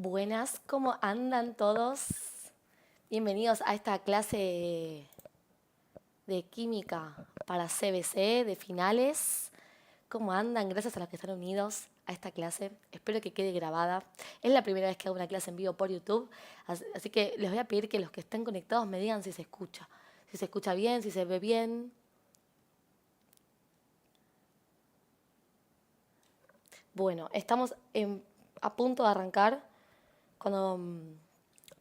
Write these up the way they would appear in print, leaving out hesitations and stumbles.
Buenas, ¿cómo andan todos? Bienvenidos a esta clase de química para CBC de finales. ¿Cómo andan? Gracias a los que están unidos a esta clase. Espero que quede grabada. Es la primera vez que hago una clase en vivo por YouTube, así que les voy a pedir que los que estén conectados me digan si se escucha. Si se escucha bien, si se ve bien. Bueno, estamos a punto de arrancar. Cuando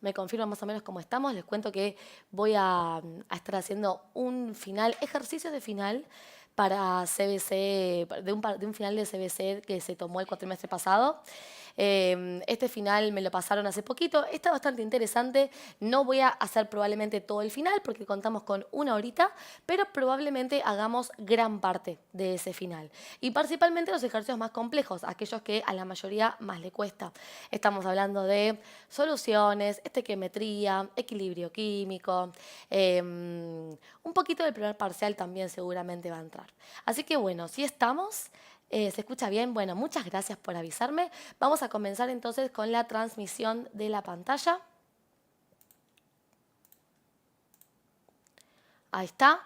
me confirman más o menos cómo estamos, les cuento que voy a estar haciendo un final, ejercicios de final para CBC, de un final de CBC que se tomó el cuatrimestre pasado. Este final me lo pasaron hace poquito, está bastante interesante. No voy a hacer probablemente todo el final porque contamos con una horita, pero probablemente hagamos gran parte de ese final. Y principalmente los ejercicios más complejos, aquellos que a la mayoría más le cuesta. Estamos hablando de soluciones, estequiometría, equilibrio químico, un poquito del primer parcial también seguramente va a entrar. Así que bueno, si estamos, ¿se escucha bien? Bueno, muchas gracias por avisarme. Vamos a comenzar entonces con la transmisión de la pantalla. Ahí está.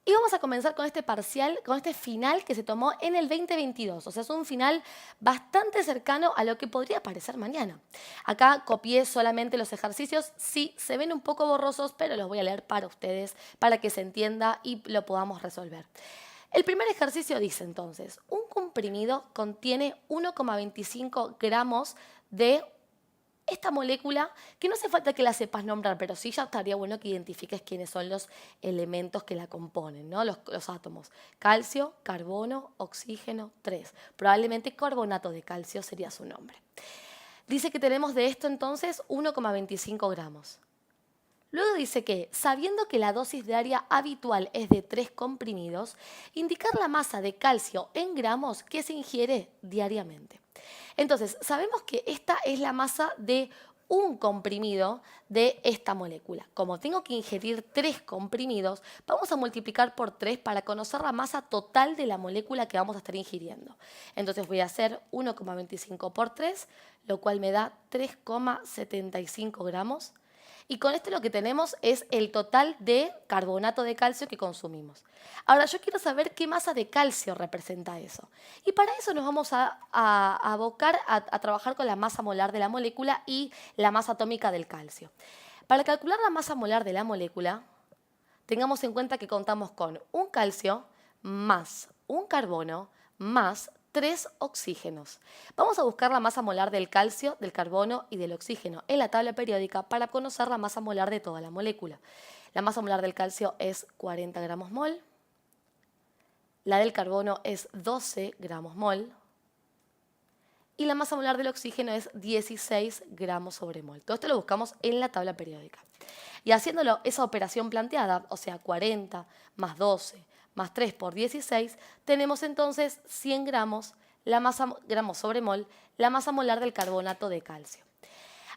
Y vamos a comenzar con este parcial, con este final que se tomó en el 2022. O sea, es un final bastante cercano a lo que podría parecer mañana. Acá copié solamente los ejercicios. Sí, se ven un poco borrosos, pero los voy a leer para ustedes, para que se entienda y lo podamos resolver. El primer ejercicio dice entonces, un comprimido contiene 1,25 gramos de esta molécula, que no hace falta que la sepas nombrar, pero sí ya estaría bueno que identifiques quiénes son los elementos que la componen, ¿no? Los átomos. Calcio, carbono, oxígeno, 3. Probablemente carbonato de calcio sería su nombre. Dice que tenemos de esto entonces 1,25 gramos. Luego dice que, sabiendo que la dosis diaria habitual es de 3 comprimidos, indicar la masa de calcio en gramos que se ingiere diariamente. Entonces, sabemos que esta es la masa de un comprimido de esta molécula. Como tengo que ingerir 3 comprimidos, vamos a multiplicar por 3 para conocer la masa total de la molécula que vamos a estar ingiriendo. Entonces voy a hacer 1,25 por 3, lo cual me da 3,75 gramos. Y con esto lo que tenemos es el total de carbonato de calcio que consumimos. Ahora yo quiero saber qué masa de calcio representa eso. Y para eso nos vamos a abocar a trabajar con la masa molar de la molécula y la masa atómica del calcio. Para calcular la masa molar de la molécula, tengamos en cuenta que contamos con un calcio más un carbono más 3 oxígenos. Vamos a buscar la masa molar del calcio, del carbono y del oxígeno en la tabla periódica para conocer la masa molar de toda la molécula. La masa molar del calcio es 40 gramos mol, la del carbono es 12 gramos mol y la masa molar del oxígeno es 16 gramos sobre mol. Todo esto lo buscamos en la tabla periódica. Y haciéndolo esa operación planteada, o sea, 40 más 12 más 3 por 16, tenemos entonces 100 gramos, gramos sobre mol, la masa molar del carbonato de calcio.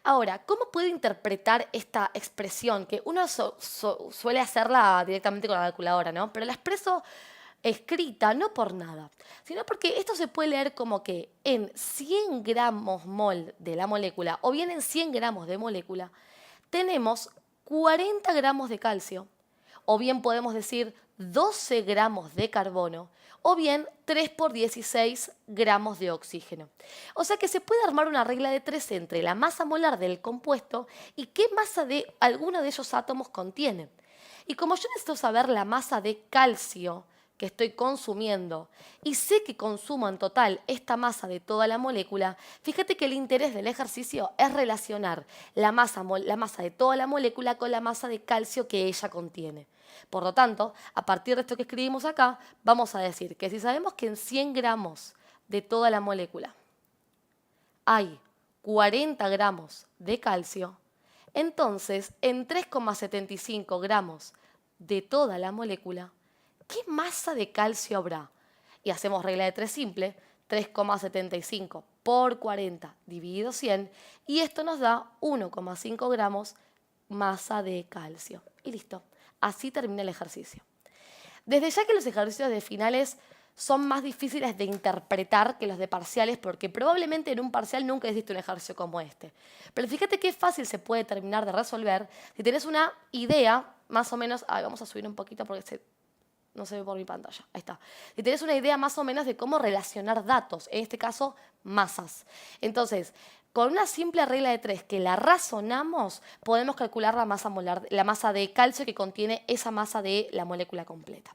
Ahora, ¿cómo puedo interpretar esta expresión? Que uno suele hacerla directamente con la calculadora, ¿no? Pero la expreso escrita no por nada, sino porque esto se puede leer como que en 100 gramos mol de la molécula, o bien en 100 gramos de molécula, tenemos 40 gramos de calcio, o bien podemos decir 12 gramos de carbono, o bien 3 por 16 gramos de oxígeno. O sea que se puede armar una regla de 3 entre la masa molar del compuesto y qué masa de alguno de esos átomos contiene. Y como yo necesito saber la masa de calcio que estoy consumiendo y sé que consumo en total esta masa de toda la molécula, fíjate que el interés del ejercicio es relacionar la masa de toda la molécula con la masa de calcio que ella contiene. Por lo tanto, a partir de esto que escribimos acá, vamos a decir que si sabemos que en 100 gramos de toda la molécula hay 40 gramos de calcio, entonces en 3,75 gramos de toda la molécula, ¿qué masa de calcio habrá? Y hacemos regla de 3 simple, 3,75 por 40 dividido 100, y esto nos da 1,5 gramos masa de calcio. Y listo, así termina el ejercicio. Desde ya que los ejercicios de finales son más difíciles de interpretar que los de parciales, porque probablemente en un parcial nunca hiciste un ejercicio como este. Pero fíjate qué fácil se puede terminar de resolver si tenés una idea más o menos. Vamos a subir un poquito porque no se ve por mi pantalla. Ahí está. Si tenés una idea más o menos de cómo relacionar datos, en este caso masas. Entonces, con una simple regla de 3 que la razonamos, podemos calcular la masa molar, la masa de calcio que contiene esa masa de la molécula completa.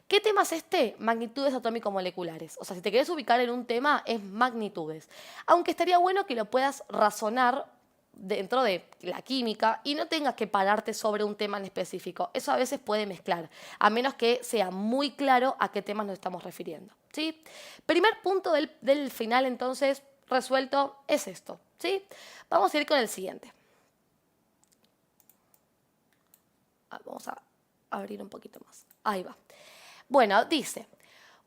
¿Qué tema es este? Magnitudes atómico-moleculares. O sea, si te querés ubicar en un tema, es magnitudes. Aunque estaría bueno que lo puedas razonar dentro de la química y no tengas que pararte sobre un tema en específico. Eso a veces puede mezclar, a menos que sea muy claro a qué temas nos estamos refiriendo, ¿sí? Primer punto del final, entonces, resuelto, es esto, ¿sí? Vamos a ir con el siguiente. Vamos a abrir un poquito más. Ahí va. Bueno, dice,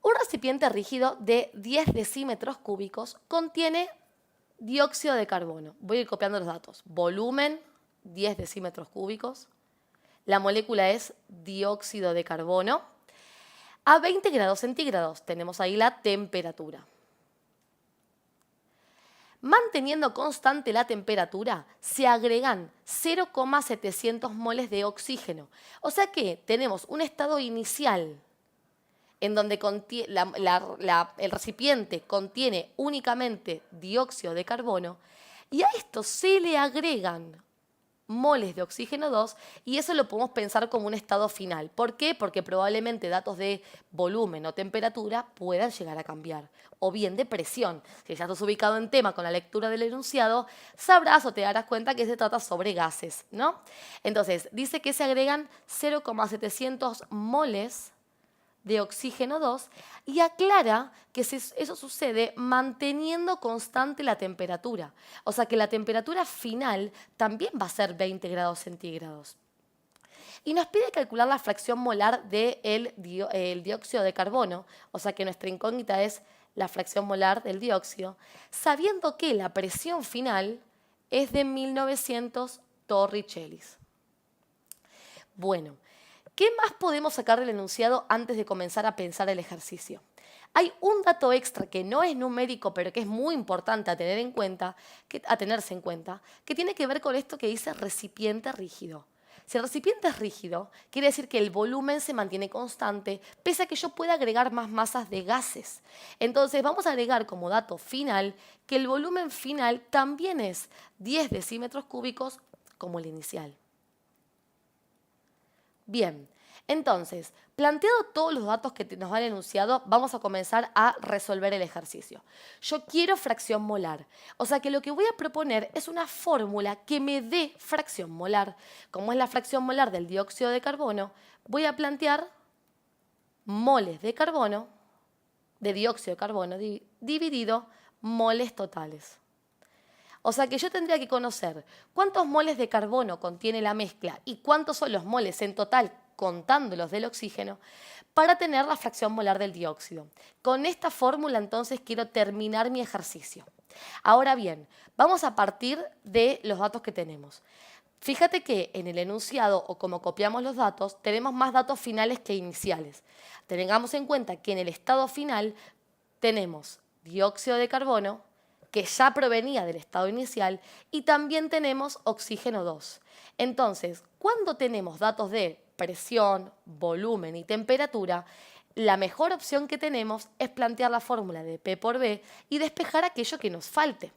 un recipiente rígido de 10 decímetros cúbicos contiene dióxido de carbono. Voy a ir copiando los datos. Volumen, 10 decímetros cúbicos. La molécula es dióxido de carbono. A 20 grados centígrados tenemos ahí la temperatura. Manteniendo constante la temperatura, se agregan 0,700 moles de oxígeno. O sea que tenemos un estado inicial en donde el recipiente contiene únicamente dióxido de carbono, y a esto se le agregan moles de oxígeno 2 y eso lo podemos pensar como un estado final. ¿Por qué? Porque probablemente datos de volumen o temperatura puedan llegar a cambiar. O bien de presión. Si ya estás ubicado en tema con la lectura del enunciado, sabrás o te darás cuenta que se trata sobre gases, ¿no? Entonces, dice que se agregan 0,700 moles de oxígeno 2 y aclara que eso sucede manteniendo constante la temperatura. O sea que la temperatura final también va a ser 20 grados centígrados. Y nos pide calcular la fracción molar del dióxido de carbono, o sea que nuestra incógnita es la fracción molar del dióxido, sabiendo que la presión final es de 1900 torricellis. Bueno, ¿qué más podemos sacar del enunciado antes de comenzar a pensar el ejercicio? Hay un dato extra que no es numérico, pero que es muy importante a tenerse en cuenta, que tiene que ver con esto que dice recipiente rígido. Si el recipiente es rígido, quiere decir que el volumen se mantiene constante, pese a que yo pueda agregar más masas de gases. Entonces vamos a agregar como dato final que el volumen final también es 10 decímetros cúbicos como el inicial. Bien, entonces, planteado todos los datos que nos han enunciado, vamos a comenzar a resolver el ejercicio. Yo quiero fracción molar, o sea que lo que voy a proponer es una fórmula que me dé fracción molar. Como es la fracción molar del dióxido de carbono, voy a plantear moles de carbono, de dióxido de carbono, dividido moles totales. O sea que yo tendría que conocer cuántos moles de carbono contiene la mezcla y cuántos son los moles en total, contando los del oxígeno, para tener la fracción molar del dióxido. Con esta fórmula entonces quiero terminar mi ejercicio. Ahora bien, vamos a partir de los datos que tenemos. Fíjate que en el enunciado, o como copiamos los datos, tenemos más datos finales que iniciales. Tengamos en cuenta que en el estado final tenemos dióxido de carbono, que ya provenía del estado inicial, y también tenemos oxígeno 2. Entonces, cuando tenemos datos de presión, volumen y temperatura, la mejor opción que tenemos es plantear la fórmula de P por B y despejar aquello que nos falte.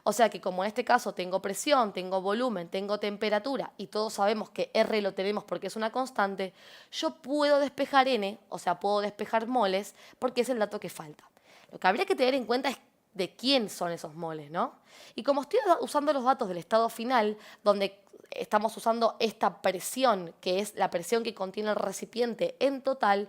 O sea que como en este caso tengo presión, tengo volumen, tengo temperatura y todos sabemos que R lo tenemos porque es una constante, yo puedo despejar N, o sea, puedo despejar moles porque es el dato que falta. Lo que habría que tener en cuenta es de quién son esos moles, ¿no? Y como estoy usando los datos del estado final, donde estamos usando esta presión, que es la presión que contiene el recipiente en total,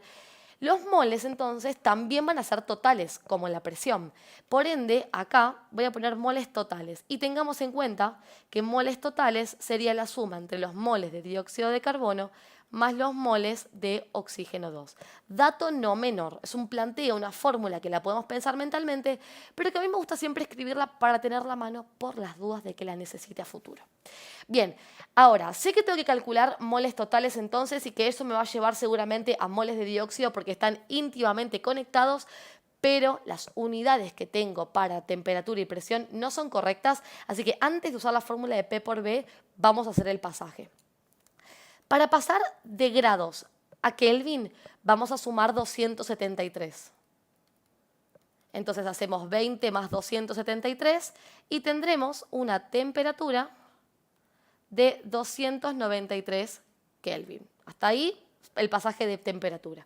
los moles entonces también van a ser totales, como la presión. Por ende, acá voy a poner moles totales. Y tengamos en cuenta que moles totales sería la suma entre los moles de dióxido de carbono más los moles de oxígeno 2. Dato no menor, es un planteo, una fórmula que la podemos pensar mentalmente, pero que a mí me gusta siempre escribirla para tenerla a mano por las dudas de que la necesite a futuro. Bien, ahora, sé que tengo que calcular moles totales entonces y que eso me va a llevar seguramente a moles de dióxido porque están íntimamente conectados, pero las unidades que tengo para temperatura y presión no son correctas, así que antes de usar la fórmula de P por B, vamos a hacer el pasaje. Para pasar de grados a Kelvin, vamos a sumar 273. Entonces hacemos 20 más 273 y tendremos una temperatura de 293 Kelvin. Hasta ahí el pasaje de temperatura.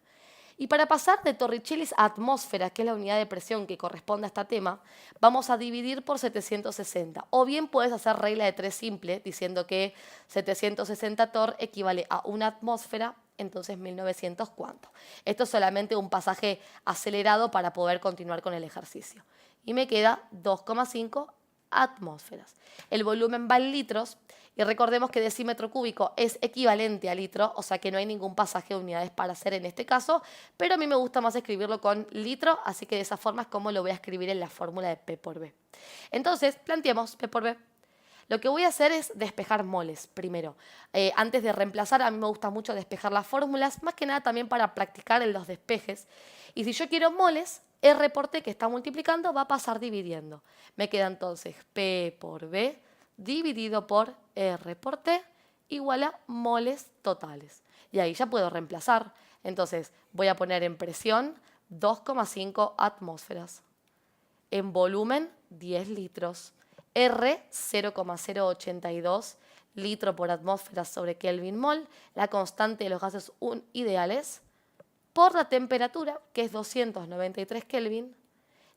Y para pasar de Torricellis a atmósfera, que es la unidad de presión que corresponde a este tema, vamos a dividir por 760. O bien puedes hacer regla de 3 simple, diciendo que 760 torr equivale a una atmósfera, entonces 1900 cuánto. Esto es solamente un pasaje acelerado para poder continuar con el ejercicio. Y me queda 2,5 atmósferas. El volumen va en litros y recordemos que decímetro cúbico es equivalente a litro, o sea que no hay ningún pasaje de unidades para hacer en este caso, pero a mí me gusta más escribirlo con litro, así que de esa forma es como lo voy a escribir en la fórmula de P por B. Entonces, planteemos P por B. Lo que voy a hacer es despejar moles primero. Antes de reemplazar, a mí me gusta mucho despejar las fórmulas, más que nada también para practicar en los despejes. Y si yo quiero moles, R por T que está multiplicando va a pasar dividiendo. Me queda entonces P por B dividido por R por T igual a moles totales. Y ahí ya puedo reemplazar. Entonces voy a poner en presión 2,5 atmósferas. En volumen 10 litros. R 0,082 litro por atmósfera sobre Kelvin mol, la constante de los gases ideales, por la temperatura, que es 293 Kelvin,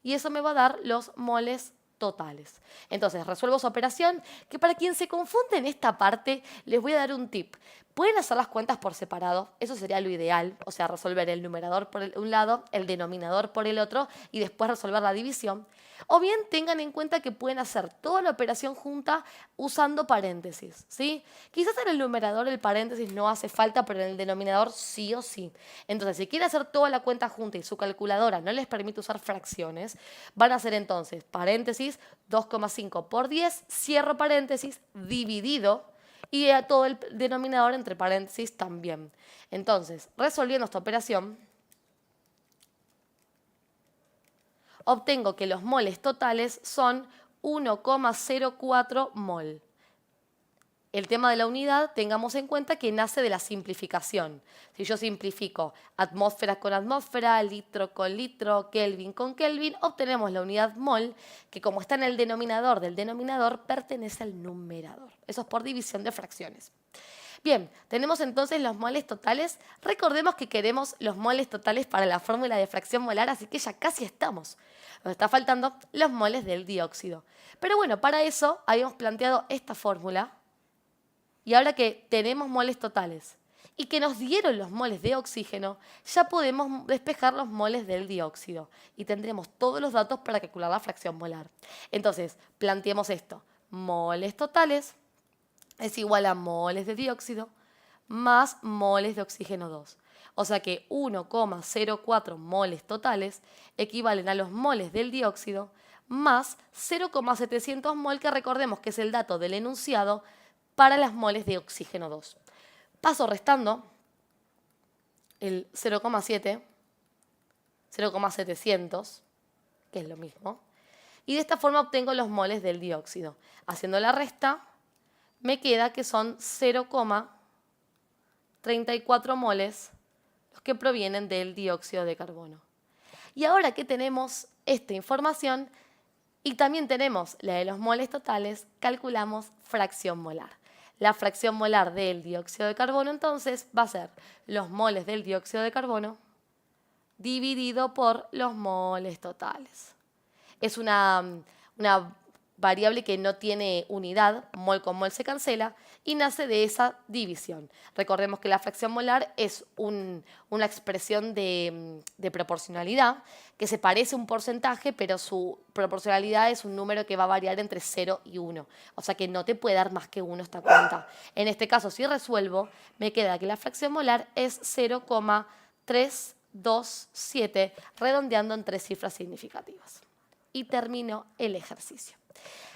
y eso me va a dar los moles totales. Entonces, resuelvo esa operación, que para quien se confunde en esta parte, les voy a dar un tip. Pueden hacer las cuentas por separado, eso sería lo ideal, o sea, resolver el numerador por un lado, el denominador por el otro, y después resolver la división. O bien tengan en cuenta que pueden hacer toda la operación junta usando paréntesis, ¿sí? Quizás en el numerador el paréntesis no hace falta, pero en el denominador sí o sí. Entonces, si quieren hacer toda la cuenta junta y su calculadora no les permite usar fracciones, van a hacer entonces paréntesis 2,5 por 10, cierro paréntesis, dividido, y a todo el denominador entre paréntesis también. Entonces, resolviendo esta operación, obtengo que los moles totales son 1,04 mol. El tema de la unidad, tengamos en cuenta que nace de la simplificación. Si yo simplifico atmósfera con atmósfera, litro con litro, Kelvin con Kelvin, obtenemos la unidad mol, que como está en el denominador del denominador, pertenece al numerador. Eso es por división de fracciones. Bien, tenemos entonces los moles totales. Recordemos que queremos los moles totales para la fórmula de fracción molar, así que ya casi estamos. Nos está faltando los moles del dióxido. Pero bueno, para eso habíamos planteado esta fórmula. Y ahora que tenemos moles totales y que nos dieron los moles de oxígeno, ya podemos despejar los moles del dióxido y tendremos todos los datos para calcular la fracción molar. Entonces, planteemos esto. Moles totales es igual a moles de dióxido más moles de oxígeno 2. O sea que 1,04 moles totales equivalen a los moles del dióxido más 0,700 mol, que recordemos que es el dato del enunciado para las moles de oxígeno 2. Paso restando el 0,7, 0,700, que es lo mismo, y de esta forma obtengo los moles del dióxido. Haciendo la resta, me queda que son 0,34 moles los que provienen del dióxido de carbono. Y ahora que tenemos esta información y también tenemos la de los moles totales, calculamos fracción molar. La fracción molar del dióxido de carbono entonces va a ser los moles del dióxido de carbono dividido por los moles totales. Es una variable que no tiene unidad, mol con mol se cancela, y nace de esa división. Recordemos que la fracción molar es una expresión de proporcionalidad que se parece a un porcentaje, pero su proporcionalidad es un número que va a variar entre 0 y 1. O sea que no te puede dar más que 1 esta cuenta. En este caso, si resuelvo, me queda que la fracción molar es 0,327, redondeando en 3 cifras significativas. Y termino el ejercicio.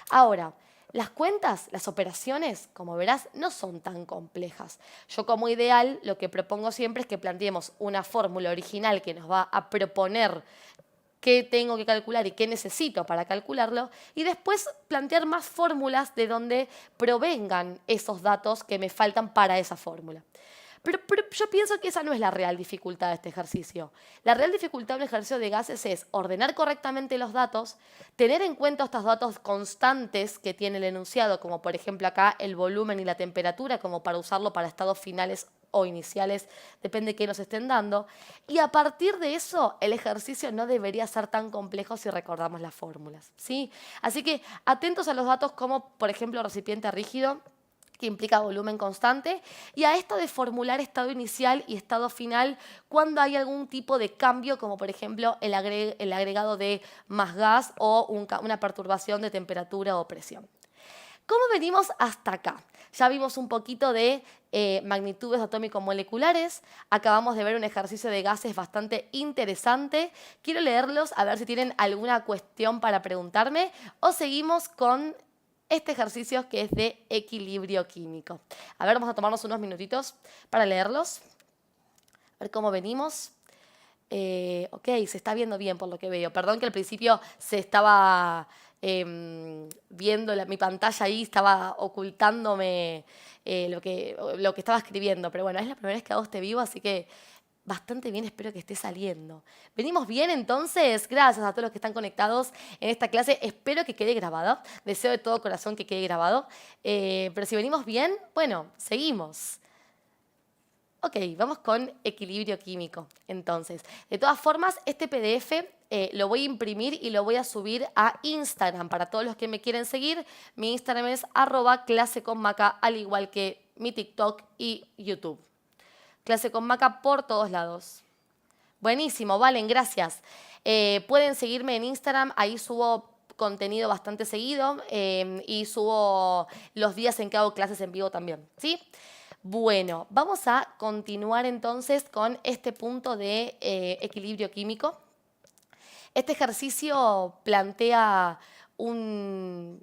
Ahora, las cuentas, las operaciones, como verás, no son tan complejas. Yo como ideal lo que propongo siempre es que planteemos una fórmula original que nos va a proponer qué tengo que calcular y qué necesito para calcularlo, y después plantear más fórmulas de donde provengan esos datos que me faltan para esa fórmula. Pero yo pienso que esa no es la real dificultad de este ejercicio. La real dificultad de un ejercicio de gases es ordenar correctamente los datos, tener en cuenta estos datos constantes que tiene el enunciado, como por ejemplo acá el volumen y la temperatura, como para usarlo para estados finales o iniciales, depende de qué nos estén dando. Y a partir de eso, el ejercicio no debería ser tan complejo si recordamos las fórmulas, ¿sí? Así que atentos a los datos como, por ejemplo, recipiente rígido, que implica volumen constante, y a esto de formular estado inicial y estado final cuando hay algún tipo de cambio, como por ejemplo el agregado de más gas o una perturbación de temperatura o presión. ¿Cómo venimos hasta acá? Ya vimos un poquito de magnitudes atómico-moleculares, acabamos de ver un ejercicio de gases bastante interesante. Quiero leerlos a ver si tienen alguna cuestión para preguntarme o seguimos con este ejercicio que es de equilibrio químico. A ver, vamos a tomarnos unos minutitos para leerlos. A ver cómo venimos. Ok, se está viendo bien por lo que veo. Perdón que al principio se estaba viendo mi pantalla ahí, estaba ocultándome lo que estaba escribiendo. Pero bueno, es la primera vez que hago este vivo, así que bastante bien, espero que esté saliendo. ¿Venimos bien entonces? Gracias a todos los que están conectados en esta clase. Espero que quede grabado. Deseo de todo corazón que quede grabado. Pero si venimos bien, bueno, seguimos. Ok, vamos con equilibrio químico. Entonces, de todas formas, este PDF lo voy a imprimir y lo voy a subir a Instagram. Para todos los que me quieren seguir, mi Instagram es @claseconmaca, al igual que mi TikTok y YouTube. Clase con Maca por todos lados. Buenísimo, Valen, gracias. Pueden seguirme en Instagram, ahí subo contenido bastante seguido y subo los días en que hago clases en vivo también, ¿sí? Bueno, vamos a continuar entonces con este punto de equilibrio químico. Este ejercicio plantea una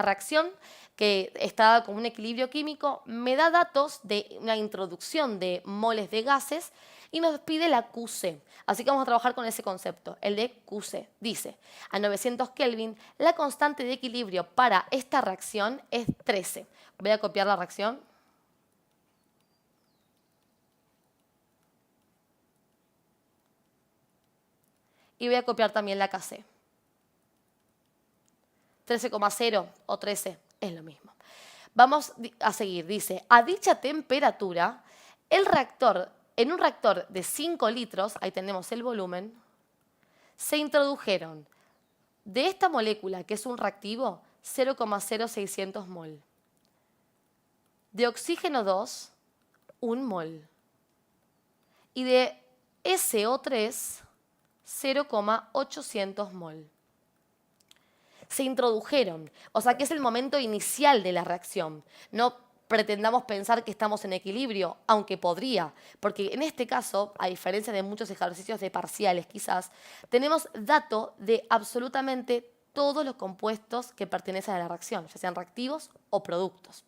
reacción que está con un equilibrio químico, me da datos de una introducción de moles de gases y nos pide la QC. Así que vamos a trabajar con ese concepto, el de QC. Dice, a 900 Kelvin, la constante de equilibrio para esta reacción es 13. Voy a copiar la reacción. Y voy a copiar también la KC. 13,0 o 13 es lo mismo. Vamos a seguir. Dice, a dicha temperatura, en un reactor de 5 litros, ahí tenemos el volumen, se introdujeron de esta molécula, que es un reactivo, 0,0600 mol. De oxígeno 2, 1 mol. Y de SO3, 0,800 mol. Se introdujeron, o sea que es el momento inicial de la reacción. No pretendamos pensar que estamos en equilibrio, aunque podría, porque en este caso, a diferencia de muchos ejercicios de parciales quizás, tenemos dato de absolutamente todos los compuestos que pertenecen a la reacción, ya sean reactivos o productos.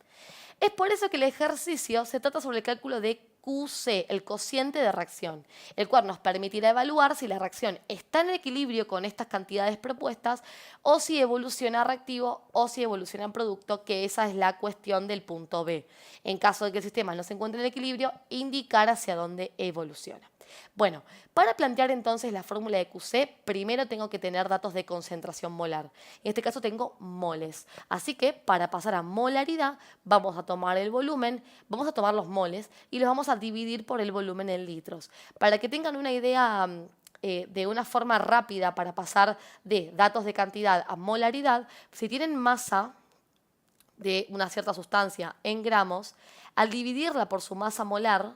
Es por eso que el ejercicio se trata sobre el cálculo de QC, el cociente de reacción, el cual nos permitirá evaluar si la reacción está en equilibrio con estas cantidades propuestas o si evoluciona a reactivo o si evoluciona en producto, que esa es la cuestión del punto B. En caso de que el sistema no se encuentre en equilibrio, indicar hacia dónde evoluciona. Bueno, para plantear entonces la fórmula de QC, primero tengo que tener datos de concentración molar. En este caso tengo moles. Así que para pasar a molaridad, vamos a tomar el volumen, vamos a tomar los moles y los vamos a dividir por el volumen en litros. Para que tengan una idea de una forma rápida para pasar de datos de cantidad a molaridad, si tienen masa, de una cierta sustancia en gramos, al dividirla por su masa molar,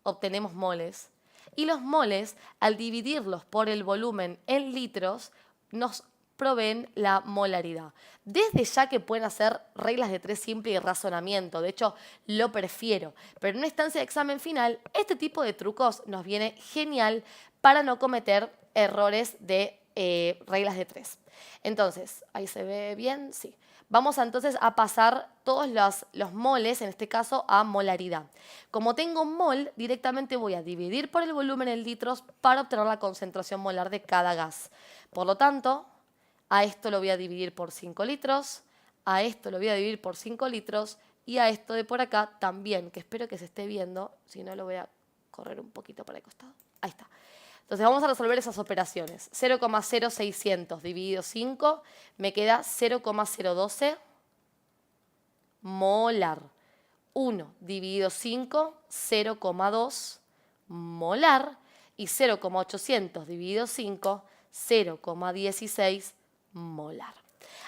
obtenemos moles. Y los moles, al dividirlos por el volumen en litros, nos proveen la molaridad. Desde ya que pueden hacer reglas de 3 simple y razonamiento, de hecho lo prefiero, pero en una instancia de examen final, este tipo de trucos nos viene genial para no cometer errores de reglas de 3. Entonces, ¿ahí se ve bien? Sí. Vamos entonces a pasar todos los moles, en este caso, a molaridad. Como tengo mol, directamente voy a dividir por el volumen en litros para obtener la concentración molar de cada gas. Por lo tanto, a esto lo voy a dividir por 5 litros, a esto lo voy a dividir por 5 litros y a esto de por acá también, que espero que se esté viendo, si no lo voy a correr un poquito para el costado. Ahí está. Entonces vamos a resolver esas operaciones. 0,0600 dividido 5 me queda 0,012 molar. 1 dividido 5, 0,2 molar. Y 0,800 dividido 5, 0,16 molar.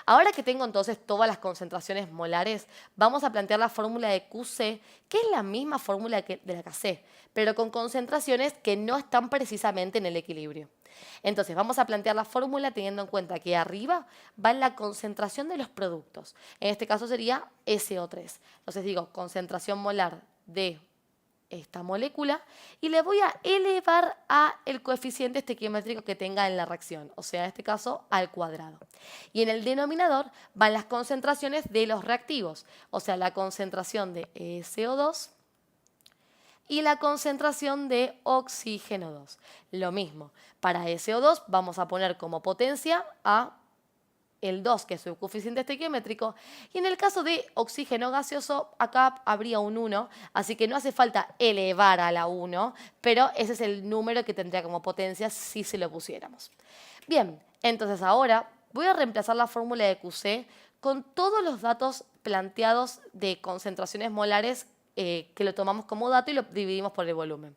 Ahora que tengo entonces todas las concentraciones molares, vamos a plantear la fórmula de QC, que es la misma fórmula de la KC, pero con concentraciones que no están precisamente en el equilibrio. Entonces vamos a plantear la fórmula teniendo en cuenta que arriba va la concentración de los productos. En este caso sería SO3. Entonces digo concentración molar de esta molécula y le voy a elevar a el coeficiente estequiométrico que tenga en la reacción, o sea, en este caso al cuadrado. Y en el denominador van las concentraciones de los reactivos, o sea, la concentración de SO2 y la concentración de oxígeno 2. Lo mismo, para SO2 vamos a poner como potencia a el 2, que es su coeficiente estequiométrico, y en el caso de oxígeno gaseoso, acá habría un 1, así que no hace falta elevar a la 1, pero ese es el número que tendría como potencia si se lo pusiéramos. Bien, entonces ahora voy a reemplazar la fórmula de QC con todos los datos planteados de concentraciones molares que lo tomamos como dato y lo dividimos por el volumen.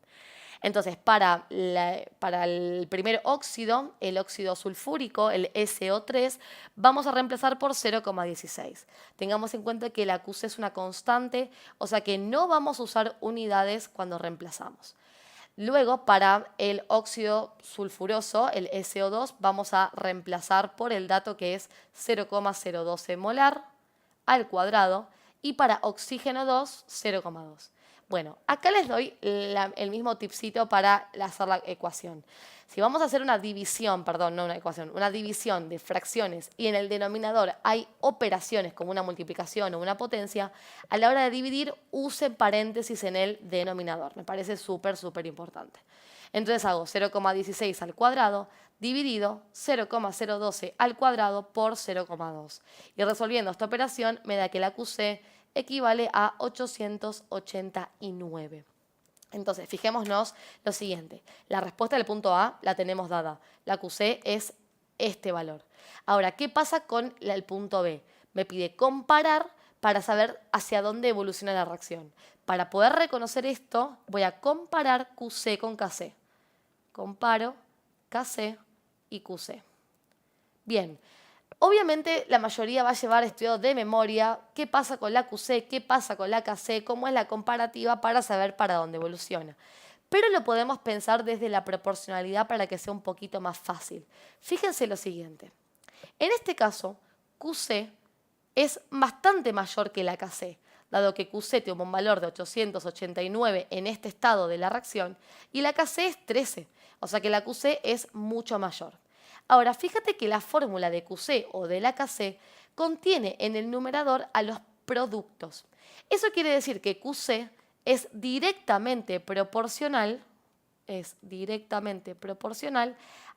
Entonces, para el primer óxido, el óxido sulfúrico, el SO3, vamos a reemplazar por 0,16. Tengamos en cuenta que la QC es una constante, o sea que no vamos a usar unidades cuando reemplazamos. Luego, para el óxido sulfuroso, el SO2, vamos a reemplazar por el dato que es 0,012 molar al cuadrado y para oxígeno 2, 0,2. Bueno, acá les doy el mismo tipcito para hacer la ecuación. Si vamos a hacer una división, perdón, no una ecuación, una división de fracciones y en el denominador hay operaciones como una multiplicación o una potencia, a la hora de dividir use paréntesis en el denominador. Me parece súper, súper importante. Entonces hago 0,16 al cuadrado dividido 0,012 al cuadrado por 0,2. Y resolviendo esta operación me da que la QC equivale a 889. Entonces, fijémonos lo siguiente. La respuesta del punto A la tenemos dada. La QC es este valor. Ahora, ¿qué pasa con el punto B? Me pide comparar para saber hacia dónde evoluciona la reacción. Para poder reconocer esto, voy a comparar QC con KC. Comparo KC y QC. Bien. Obviamente la mayoría va a llevar estudiado de memoria qué pasa con la QC, qué pasa con la KC, cómo es la comparativa para saber para dónde evoluciona. Pero lo podemos pensar desde la proporcionalidad para que sea un poquito más fácil. Fíjense lo siguiente. En este caso, QC es bastante mayor que la KC, dado que QC tiene un valor de 889 en este estado de la reacción y la KC es 13, o sea que la QC es mucho mayor. Ahora, fíjate que la fórmula de QC o de la KC contiene en el numerador a los productos. Eso quiere decir que QC es directamente proporcional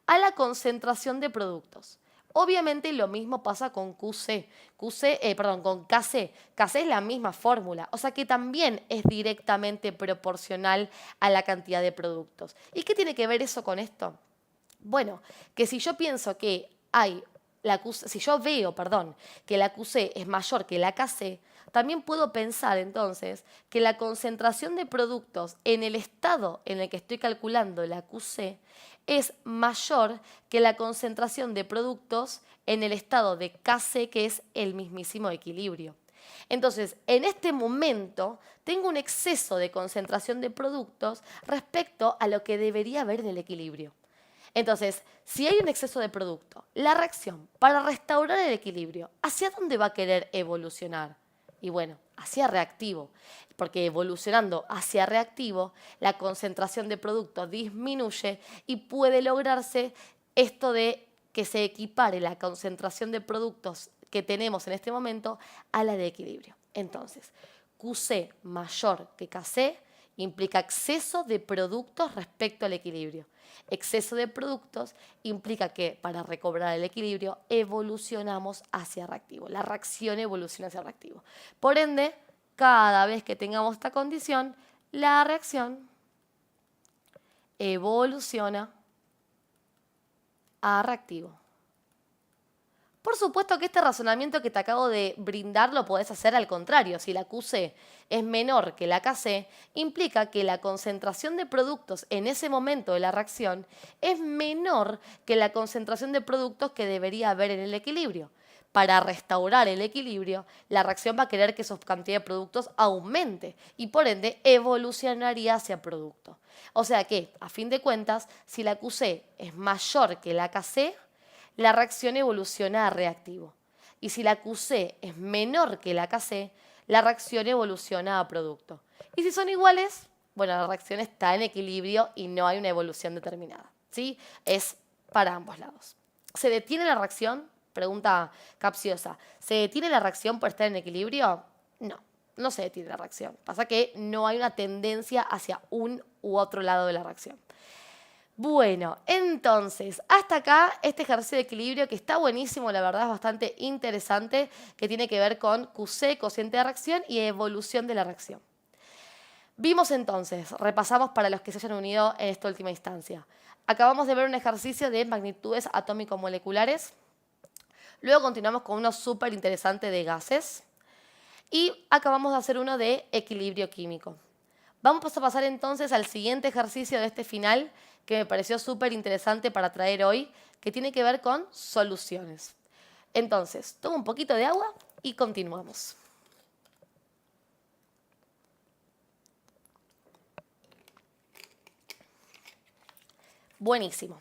a la concentración de productos. Obviamente lo mismo pasa con con KC. KC es la misma fórmula, o sea que también es directamente proporcional a la cantidad de productos. ¿Y qué tiene que ver eso con esto? Bueno, que si yo pienso que si yo veo, que la QC es mayor que la KC, también puedo pensar entonces que la concentración de productos en el estado en el que estoy calculando la QC es mayor que la concentración de productos en el estado de KC, que es el mismísimo equilibrio. Entonces, en este momento, tengo un exceso de concentración de productos respecto a lo que debería haber en el equilibrio. Entonces, si hay un exceso de producto, la reacción para restaurar el equilibrio, ¿hacia dónde va a querer evolucionar? Y bueno, hacia reactivo, porque evolucionando hacia reactivo, la concentración de producto disminuye y puede lograrse esto de que se equipare la concentración de productos que tenemos en este momento a la de equilibrio. Entonces, QC mayor que KC implica exceso de productos respecto al equilibrio. Exceso de productos implica que para recobrar el equilibrio evolucionamos hacia reactivo. La reacción evoluciona hacia reactivo. Por ende, cada vez que tengamos esta condición, la reacción evoluciona a reactivo. Por supuesto que este razonamiento que te acabo de brindar lo podés hacer al contrario. Si la QC es menor que la KC, implica que la concentración de productos en ese momento de la reacción es menor que la concentración de productos que debería haber en el equilibrio. Para restaurar el equilibrio, la reacción va a querer que esa cantidad de productos aumente y por ende evolucionaría hacia producto. O sea que, a fin de cuentas, si la QC es mayor que la KC, la reacción evoluciona a reactivo. Y si la QC es menor que la KC, la reacción evoluciona a producto. Y si son iguales, bueno, la reacción está en equilibrio y no hay una evolución determinada. ¿Sí? Es para ambos lados. ¿Se detiene la reacción? Pregunta capciosa. ¿Se detiene la reacción por estar en equilibrio? No, no se detiene la reacción. Pasa que no hay una tendencia hacia un u otro lado de la reacción. Bueno, entonces, hasta acá este ejercicio de equilibrio que está buenísimo, la verdad es bastante interesante, que tiene que ver con QC, cociente de reacción y evolución de la reacción. Vimos entonces, repasamos para los que se hayan unido en esta última instancia. Acabamos de ver un ejercicio de magnitudes atómico-moleculares. Luego continuamos con uno súper interesante de gases. Y acabamos de hacer uno de equilibrio químico. Vamos a pasar entonces al siguiente ejercicio de este final, que me pareció súper interesante para traer hoy, que tiene que ver con soluciones. Entonces, tomo un poquito de agua y continuamos. Buenísimo.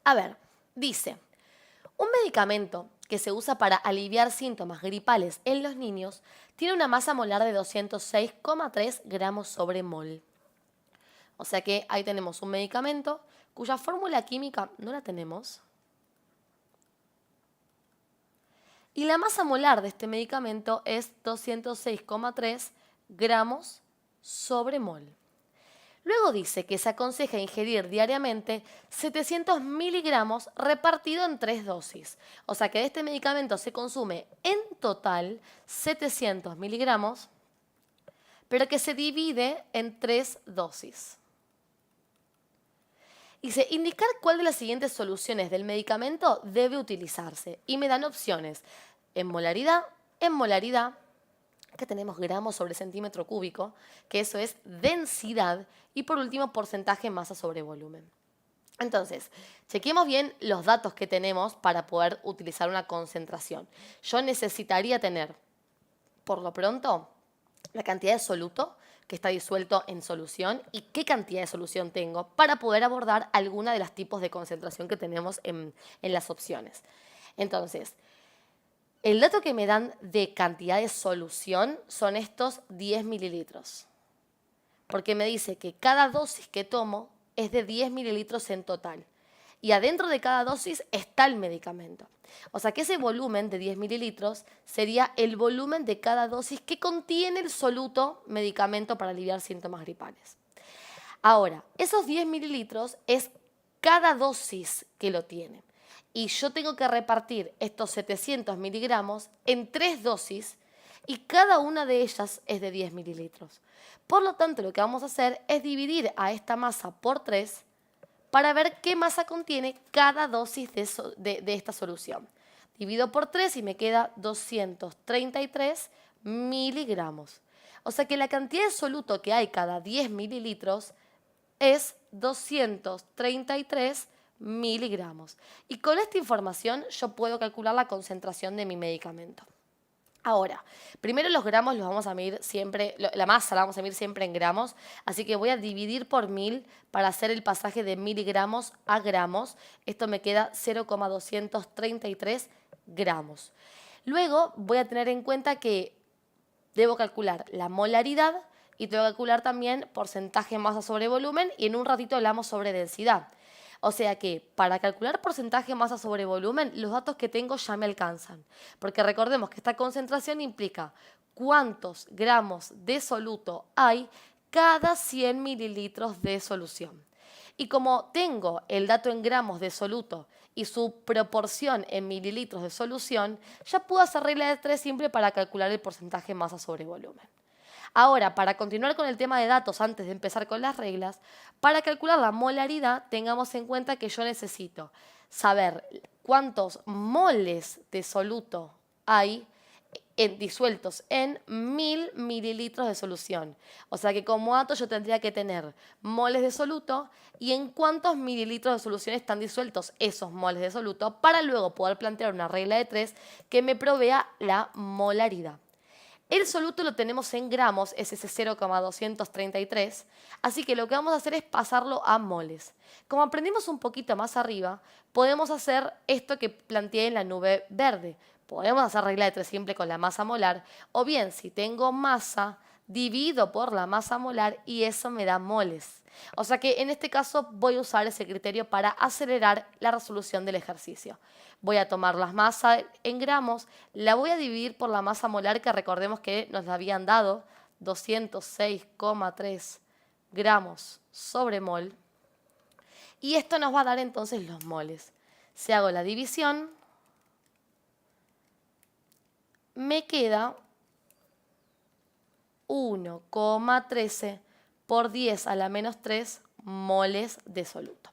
A ver, dice, un medicamento que se usa para aliviar síntomas gripales en los niños tiene una masa molar de 206,3 gramos sobre mol. O sea que ahí tenemos un medicamento cuya fórmula química no la tenemos. Y la masa molar de este medicamento es 206,3 gramos sobre mol. Luego dice que se aconseja ingerir diariamente 700 miligramos repartido en 3 dosis. O sea que de este medicamento se consume en total 700 miligramos, pero que se divide en 3 dosis. Dice, indicar cuál de las siguientes soluciones del medicamento debe utilizarse. Y me dan opciones en molaridad, que tenemos gramos sobre centímetro cúbico, que eso es densidad, y por último porcentaje masa sobre volumen. Entonces, chequemos bien los datos que tenemos para poder utilizar una concentración. Yo necesitaría tener, por lo pronto, la cantidad de soluto que está disuelto en solución y qué cantidad de solución tengo para poder abordar alguna de los tipos de concentración que tenemos en las opciones. Entonces, el dato que me dan de cantidad de solución son estos 10 mililitros, porque me dice que cada dosis que tomo es de 10 mililitros en total. Y adentro de cada dosis está el medicamento. O sea que ese volumen de 10 mililitros sería el volumen de cada dosis que contiene el soluto medicamento para aliviar síntomas gripales. Ahora, esos 10 mililitros es cada dosis que lo tiene. Y yo tengo que repartir estos 700 miligramos en 3 dosis y cada una de ellas es de 10 mililitros. Por lo tanto, lo que vamos a hacer es dividir a esta masa por 3 para ver qué masa contiene cada dosis de esta solución. Divido por 3 y me queda 233 miligramos. O sea que la cantidad de soluto que hay cada 10 mililitros es 233 miligramos. Y con esta información yo puedo calcular la concentración de mi medicamento. Ahora, primero los gramos los vamos a medir siempre, la masa la vamos a medir siempre en gramos, así que voy a dividir por 1000 para hacer el pasaje de miligramos a gramos. Esto me queda 0,233 gramos. Luego voy a tener en cuenta que debo calcular la molaridad y tengo que calcular también porcentaje masa sobre volumen y en un ratito hablamos sobre densidad. O sea que para calcular porcentaje masa sobre volumen, los datos que tengo ya me alcanzan. Porque recordemos que esta concentración implica cuántos gramos de soluto hay cada 100 mililitros de solución. Y como tengo el dato en gramos de soluto y su proporción en mililitros de solución, ya puedo hacer regla de 3 simple para calcular el porcentaje masa sobre volumen. Ahora, para continuar con el tema de datos antes de empezar con las reglas, para calcular la molaridad tengamos en cuenta que yo necesito saber cuántos moles de soluto hay disueltos en 1000 mililitros de solución. O sea que como dato yo tendría que tener moles de soluto y en cuántos mililitros de solución están disueltos esos moles de soluto para luego poder plantear una regla de 3 que me provea la molaridad. El soluto lo tenemos en gramos, es ese 0,233, así que lo que vamos a hacer es pasarlo a moles. Como aprendimos un poquito más arriba, podemos hacer esto que planteé en la nube verde. Podemos hacer regla de 3 simple con la masa molar, o bien si tengo masa, divido por la masa molar y eso me da moles. O sea que en este caso voy a usar ese criterio para acelerar la resolución del ejercicio. Voy a tomar la masa en gramos, la voy a dividir por la masa molar que recordemos que nos la habían dado, 206,3 gramos sobre mol. Y esto nos va a dar entonces los moles. Si hago la división, me queda 1,13 por 10 a la menos 3 moles de soluto.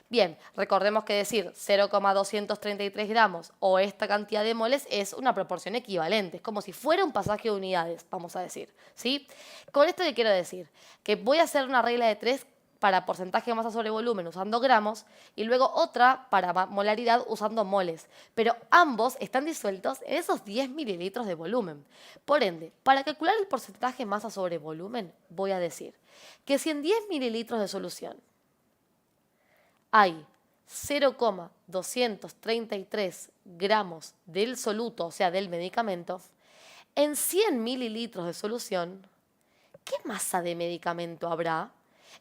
Bien, recordemos que decir 0,233 gramos o esta cantidad de moles es una proporción equivalente. Es como si fuera un pasaje de unidades, vamos a decir, ¿sí? Con esto que quiero decir, que voy a hacer una regla de 3 para porcentaje de masa sobre volumen usando gramos y luego otra para molaridad usando moles. Pero ambos están disueltos en esos 10 mililitros de volumen. Por ende, para calcular el porcentaje de masa sobre volumen, voy a decir que si en 10 mililitros de solución hay 0,233 gramos del soluto, o sea, del medicamento, en 100 mililitros de solución, ¿qué masa de medicamento habrá?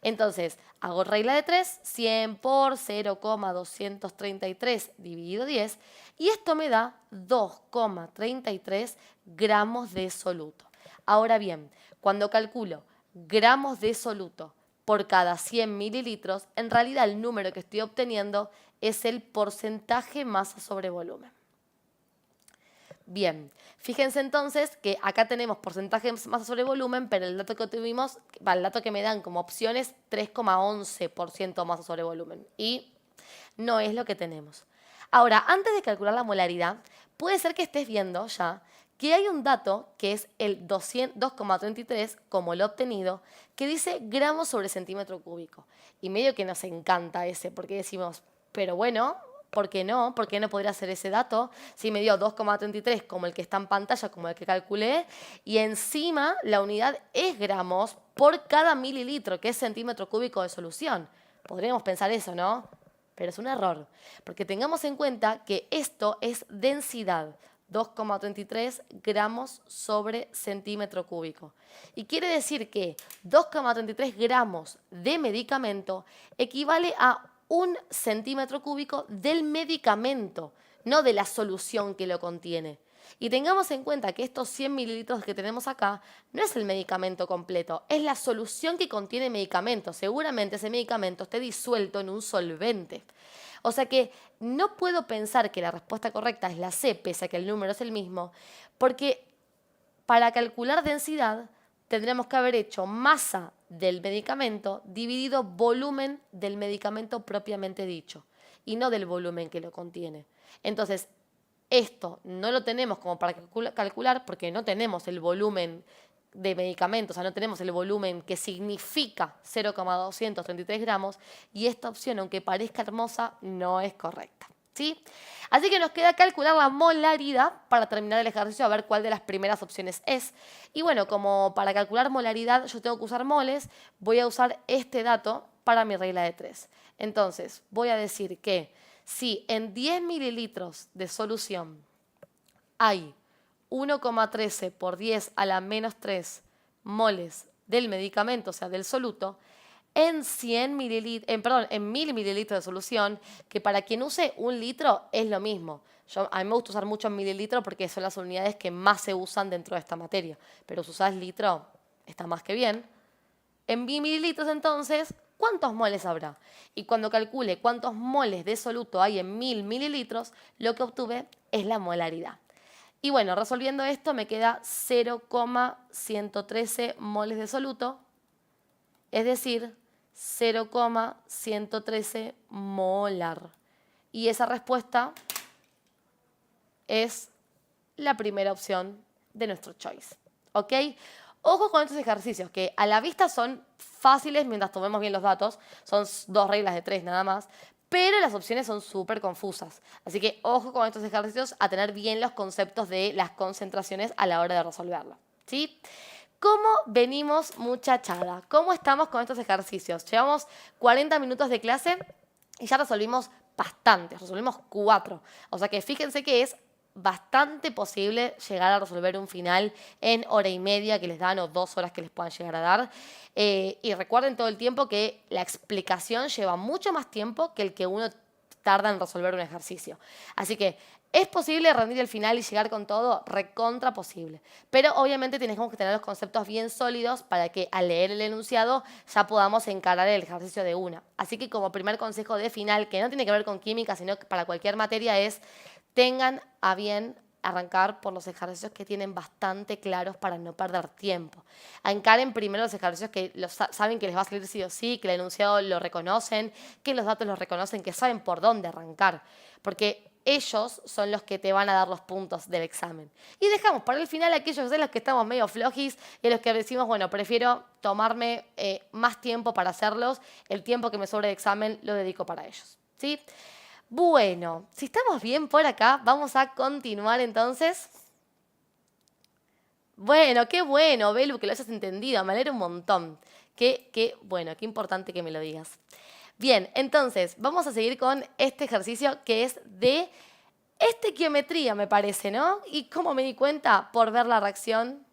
Entonces, hago regla de 3, 100 por 0,233 dividido 10, y esto me da 2,33 gramos de soluto. Ahora bien, cuando calculo gramos de soluto por cada 100 mililitros, en realidad el número que estoy obteniendo es el porcentaje masa sobre volumen. Bien, fíjense entonces que acá tenemos porcentaje de masa sobre volumen, pero el dato que tuvimos, el dato que me dan como opción es 3,11% masa sobre volumen. Y no es lo que tenemos. Ahora, antes de calcular la molaridad, puede ser que estés viendo ya que hay un dato que es el 2,33, como lo obtenido, que dice gramos sobre centímetro cúbico. Y medio que nos encanta ese, porque decimos, pero bueno, ¿por qué no? ¿Por qué no podría ser ese dato? Si me dio 2,33 como el que está en pantalla, como el que calculé, y encima la unidad es gramos por cada mililitro, que es centímetro cúbico de solución. Podríamos pensar eso, ¿no? Pero es un error, porque tengamos en cuenta que esto es densidad, 2,33 gramos sobre centímetro cúbico. Y quiere decir que 2,33 gramos de medicamento equivale a 1 centímetro cúbico del medicamento, no de la solución que lo contiene. Y tengamos en cuenta que estos 100 mililitros que tenemos acá no es el medicamento completo, es la solución que contiene medicamento. Seguramente ese medicamento esté disuelto en un solvente. O sea que no puedo pensar que la respuesta correcta es la C, pese a que el número es el mismo, porque para calcular densidad tendremos que haber hecho masa del medicamento dividido volumen del medicamento propiamente dicho y no del volumen que lo contiene. Entonces, esto no lo tenemos como para calcular porque no tenemos el volumen de medicamentos, o sea, no tenemos el volumen que significa 0,233 gramos y esta opción, aunque parezca hermosa, no es correcta. ¿Sí? Así que nos queda calcular la molaridad para terminar el ejercicio, a ver cuál de las primeras opciones es. Y bueno, como para calcular molaridad yo tengo que usar moles, voy a usar este dato para mi regla de 3. Entonces, voy a decir que si en 10 mililitros de solución hay 1,13 por 10 a la menos 3 moles del medicamento, o sea, del soluto, en 100 mililitros, en 1000 mililitros de solución, que para quien use un litro es lo mismo. A mí me gusta usar mucho mililitros porque son las unidades que más se usan dentro de esta materia. Pero si usás litro, está más que bien. En 1000 mililitros entonces, ¿cuántos moles habrá? Y cuando calcule cuántos moles de soluto hay en 1000 mililitros, lo que obtuve es la molaridad. Y bueno, resolviendo esto me queda 0,113 moles de soluto, es decir, 0,113 molar. Y esa respuesta es la primera opción de nuestro choice. ¿Ok? Ojo con estos ejercicios, que a la vista son fáciles mientras tomemos bien los datos. Son 2 reglas de 3 nada más. Pero las opciones son súper confusas. Así que ojo con estos ejercicios a tener bien los conceptos de las concentraciones a la hora de resolverlo. ¿Sí? ¿Cómo venimos, muchachada? ¿Cómo estamos con estos ejercicios? Llevamos 40 minutos de clase y ya resolvimos bastantes, resolvimos 4. O sea que fíjense que es bastante posible llegar a resolver un final en hora y media que les dan o 2 horas que les puedan llegar a dar. Y recuerden todo el tiempo que la explicación lleva mucho más tiempo que el que uno tarda en resolver un ejercicio. Así que ¿es posible rendir el final y llegar con todo? Recontra posible. Pero obviamente tenemos que tener los conceptos bien sólidos para que al leer el enunciado ya podamos encarar el ejercicio de una. Así que como primer consejo de final, que no tiene que ver con química, sino que para cualquier materia, es tengan a bien arrancar por los ejercicios que tienen bastante claros para no perder tiempo. Encaren primero los ejercicios que saben que les va a salir sí o sí, que el enunciado lo reconocen, que los datos los reconocen, que saben por dónde arrancar. Porque ellos son los que te van a dar los puntos del examen. Y dejamos para el final aquellos de los que estamos medio flojis y los que decimos, bueno, prefiero tomarme más tiempo para hacerlos, el tiempo que me sobre de examen lo dedico para ellos. ¿Sí? Bueno, si estamos bien por acá, vamos a continuar entonces. Bueno, qué bueno, Belu, que lo hayas entendido, me alegra un montón. Bueno, qué importante que me lo digas. Bien, entonces, vamos a seguir con este ejercicio que es de estequiometría, me parece, ¿no? Y cómo me di cuenta por ver la reacción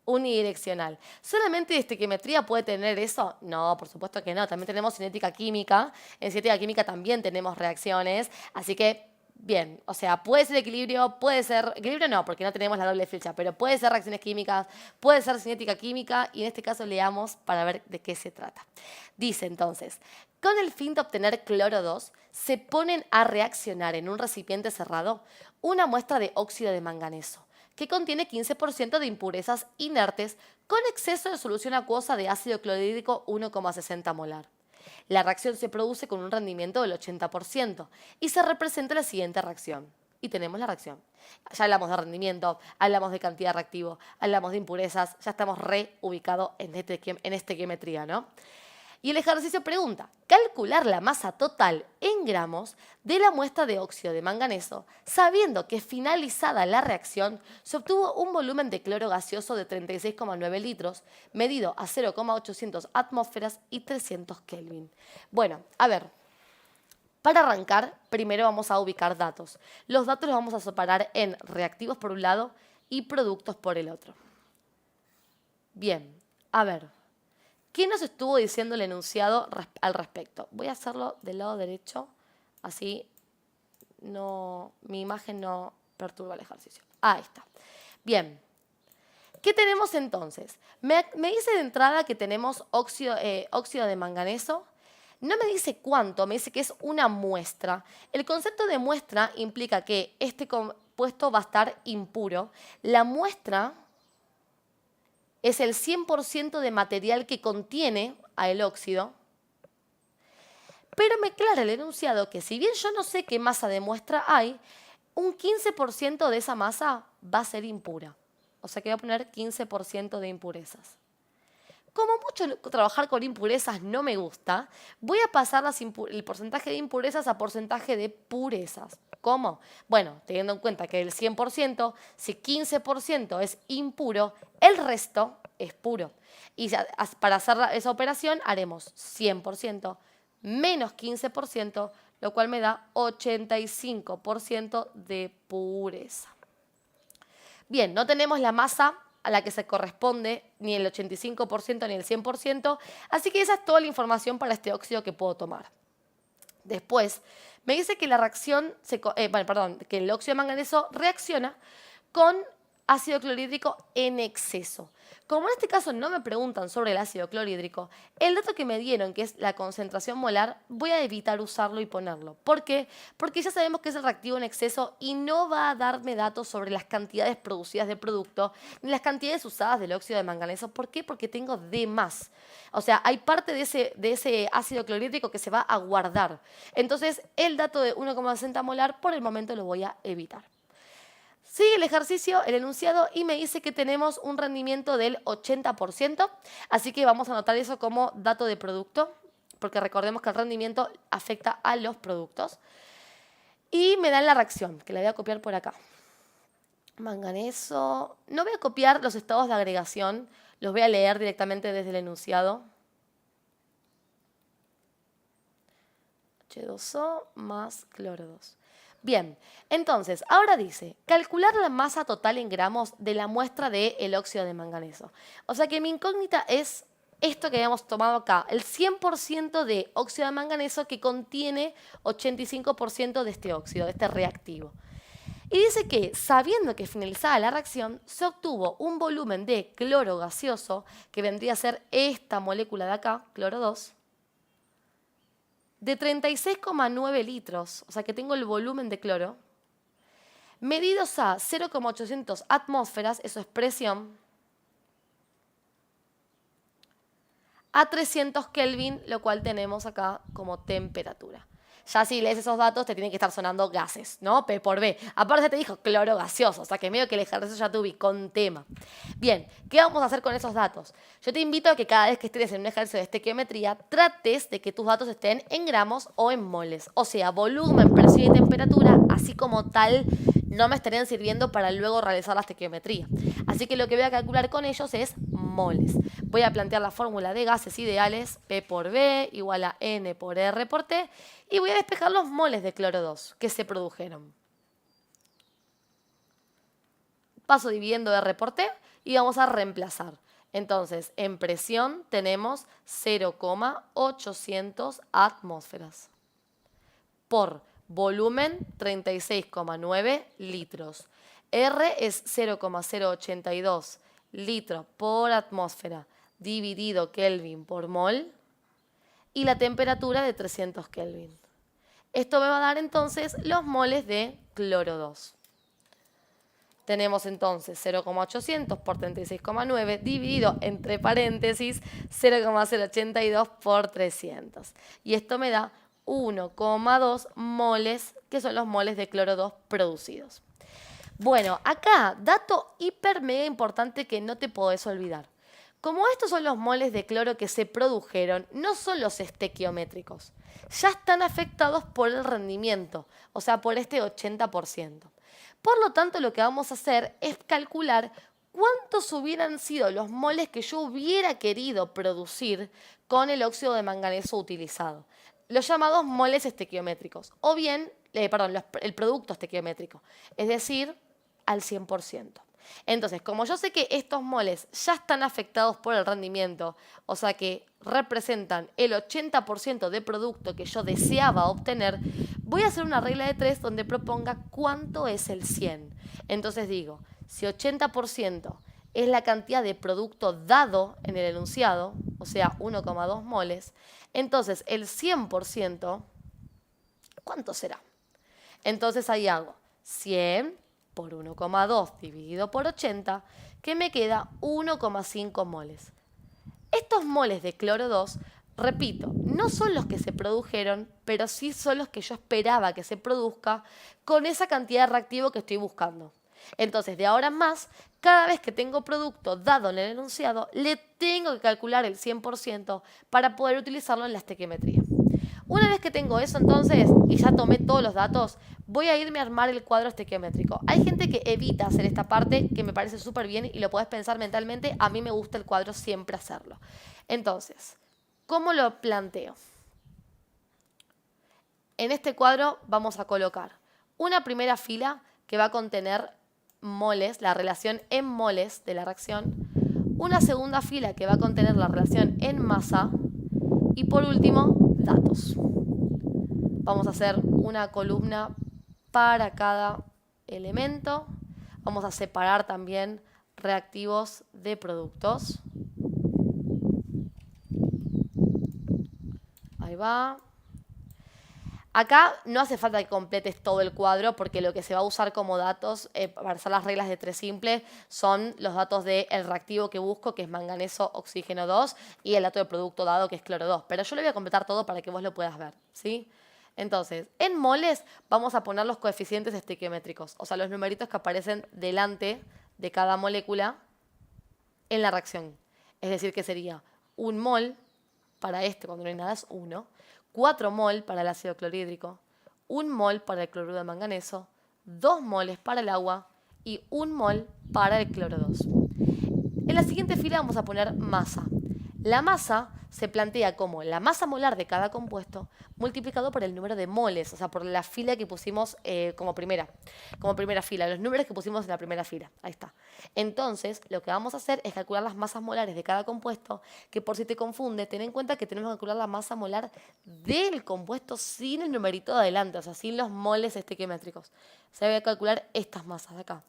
unidireccional. ¿Solamente estequiometría puede tener eso? No, por supuesto que no. También tenemos cinética química. En cinética química también tenemos reacciones. Así que, bien, o sea, puede ser equilibrio, puede ser... Equilibrio no, porque no tenemos la doble flecha, pero puede ser reacciones químicas, puede ser cinética química, y en este caso leamos para ver de qué se trata. Dice entonces, con el fin de obtener cloro 2, se ponen a reaccionar en un recipiente cerrado una muestra de óxido de manganeso, que contiene 15% de impurezas inertes con exceso de solución acuosa de ácido clorhídrico 1,60 molar. La reacción se produce con un rendimiento del 80% y se representa la siguiente reacción. Y tenemos la reacción. Ya hablamos de rendimiento, hablamos de cantidad de reactivo, hablamos de impurezas, ya estamos reubicados en estequiometría, ¿no? Y el ejercicio pregunta, calcular la masa total en gramos de la muestra de óxido de manganeso, sabiendo que finalizada la reacción se obtuvo un volumen de cloro gaseoso de 36,9 litros, medido a 0,800 atmósferas y 300 Kelvin. Bueno, a ver, para arrancar, primero vamos a ubicar datos. Los datos los vamos a separar en reactivos por un lado y productos por el otro. Bien, a ver. ¿Qué nos estuvo diciendo el enunciado al respecto? Voy a hacerlo del lado derecho, así mi imagen no perturba el ejercicio. Ahí está. Bien. ¿Qué tenemos entonces? Me dice de entrada que tenemos óxido de manganeso. No me dice cuánto, me dice que es una muestra. El concepto de muestra implica que este compuesto va a estar impuro. La muestra es el 100% de material que contiene el óxido, pero me aclara el enunciado que si bien yo no sé qué masa de muestra hay, un 15% de esa masa va a ser impura. O sea que voy a poner 15% de impurezas. como mucho trabajar con impurezas no me gusta, voy a pasar el porcentaje de impurezas a porcentaje de purezas. ¿Cómo? Bueno, teniendo en cuenta que del 100%, si 15% es impuro, el resto es puro. Y para hacer esa operación haremos 100% menos 15%, lo cual me da 85% de pureza. Bien, no tenemos la masa a la que se corresponde ni el 85% ni el 100%, así que esa es toda la información para este óxido que puedo tomar. Después, me dice que la reacción, que el óxido de manganeso reacciona con ácido clorhídrico en exceso. Como en este caso no me preguntan sobre el ácido clorhídrico, el dato que me dieron, que es la concentración molar, voy a evitar usarlo y ponerlo. ¿Por qué? Porque ya sabemos que es el reactivo en exceso y no va a darme datos sobre las cantidades producidas de producto ni las cantidades usadas del óxido de manganeso. ¿Por qué? Porque tengo de más. O sea, hay parte de ese ácido clorhídrico que se va a guardar. Entonces, el dato de 1,60 molar por el momento lo voy a evitar. Sigue el ejercicio, el enunciado, y me dice que tenemos un rendimiento del 80%, así que vamos a anotar eso como dato de producto, porque recordemos que el rendimiento afecta a los productos. Y me dan la reacción, que la voy a copiar por acá. Manganeso. No voy a copiar los estados de agregación, los voy a leer directamente desde el enunciado. H2O más cloro 2. Bien, entonces, ahora dice, calcular la masa total en gramos de la muestra del óxido de manganeso. O sea que mi incógnita es esto que habíamos tomado acá, el 100% de óxido de manganeso que contiene 85% de este óxido, de este reactivo. Y dice que, sabiendo que finalizada la reacción, se obtuvo un volumen de cloro gaseoso, que vendría a ser esta molécula de acá, cloro 2, de 36,9 litros, o sea que tengo el volumen de cloro, medidos a 0,800 atmósferas, eso es presión, a 300 Kelvin, lo cual tenemos acá como temperatura. Ya si lees esos datos te tienen que estar sonando gases, ¿no? P por B. Aparte te dijo cloro gaseoso, o sea que medio que el ejercicio ya te ubicó en tema. Bien, ¿qué vamos a hacer con esos datos? Yo te invito a que cada vez que estés en un ejercicio de estequiometría, trates de que tus datos estén en gramos o en moles. O sea, volumen, presión y temperatura, así como tal, no me estarían sirviendo para luego realizar la estequiometría. Así que lo que voy a calcular con ellos es moles. Voy a plantear la fórmula de gases ideales, P por B igual a N por R por T, y voy a despejar los moles de cloro 2 que se produjeron. Paso dividiendo R por T y vamos a reemplazar. Entonces, en presión tenemos 0,800 atmósferas por volumen 36,9 litros. R es 0,082 litros por atmósfera dividido Kelvin por mol y la temperatura de 300 Kelvin. Esto me va a dar entonces los moles de cloro 2. Tenemos entonces 0,800 por 36,9 dividido entre paréntesis 0,082 por 300. Y esto me da 1,2 moles, que son los moles de cloro 2 producidos. Bueno, acá, dato hiper mega importante que no te podés olvidar. Como estos son los moles de cloro que se produjeron, no son los estequiométricos. Ya están afectados por el rendimiento, o sea, por este 80%. Por lo tanto, lo que vamos a hacer es calcular cuántos hubieran sido los moles que yo hubiera querido producir con el óxido de manganeso utilizado. Los llamados moles estequiométricos, o bien, el producto estequiométrico, es decir, al 100%. Entonces, como yo sé que estos moles ya están afectados por el rendimiento, o sea que representan el 80% de producto que yo deseaba obtener, voy a hacer una regla de 3 donde proponga cuánto es el 100. Entonces digo, si 80% es la cantidad de producto dado en el enunciado, o sea, 1,2 moles, entonces el 100%, ¿cuánto será? Entonces ahí hago 100 por 1,2 dividido por 80, que me queda 1,5 moles. Estos moles de cloro 2, repito, no son los que se produjeron, pero sí son los que yo esperaba que se produzca con esa cantidad de reactivo que estoy buscando. Entonces, de ahora en más, cada vez que tengo producto dado en el enunciado, le tengo que calcular el 100% para poder utilizarlo en la estequiometría. Una vez que tengo eso entonces, y ya tomé todos los datos, voy a irme a armar el cuadro estequiométrico. Hay gente que evita hacer esta parte, que me parece súper bien y lo puedes pensar mentalmente. A mí me gusta el cuadro siempre hacerlo. Entonces, ¿cómo lo planteo? En este cuadro vamos a colocar una primera fila que va a contener moles, la relación en moles de la reacción, una segunda fila que va a contener la relación en masa y por último, datos. Vamos a hacer una columna para cada elemento. Vamos a separar también reactivos de productos. Ahí va. Acá no hace falta que completes todo el cuadro porque lo que se va a usar como datos para hacer las reglas de 3 simple son los datos del reactivo que busco, que es manganeso, oxígeno 2, y el dato de producto dado, que es cloro 2. Pero yo lo voy a completar todo para que vos lo puedas ver, ¿sí? Entonces, en moles vamos a poner los coeficientes estequiométricos, o sea, los numeritos que aparecen delante de cada molécula en la reacción. Es decir, que sería 1 mol para este, cuando no hay nada, es 1. 4 mol para el ácido clorhídrico, 1 mol para el cloruro de manganeso, 2 moles para el agua y 1 mol para el cloro 2. En la siguiente fila vamos a poner masa. La masa se plantea como la masa molar de cada compuesto multiplicado por el número de moles, o sea, por la fila que pusimos como primera fila, los números que pusimos en la primera fila. Ahí está. Entonces, lo que vamos a hacer es calcular las masas molares de cada compuesto, que por si te confunde, ten en cuenta que tenemos que calcular la masa molar del compuesto sin el numerito de adelante, o sea, sin los moles estequiométricos. Se va a calcular estas masas de acá.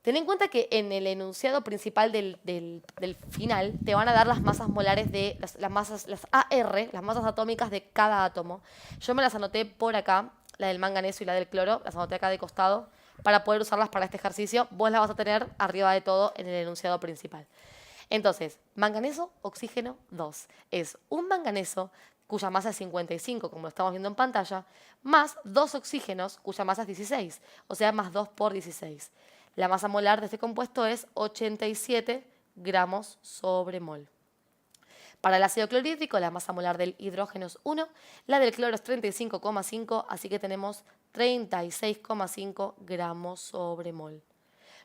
Ten en cuenta que en el enunciado principal del final te van a dar las masas molares de las masas, las AR, las masas atómicas de cada átomo. Yo me las anoté por acá, la del manganeso y la del cloro, las anoté acá de costado para poder usarlas para este ejercicio. Vos las vas a tener arriba de todo en el enunciado principal. Entonces, manganeso, oxígeno 2. Es un manganeso cuya masa es 55, como lo estamos viendo en pantalla, más 2 oxígenos cuya masa es 16, o sea, más 2 por 16. La masa molar de este compuesto es 87 gramos sobre mol. Para el ácido clorhídrico, la masa molar del hidrógeno es 1, la del cloro es 35,5, así que tenemos 36,5 gramos sobre mol.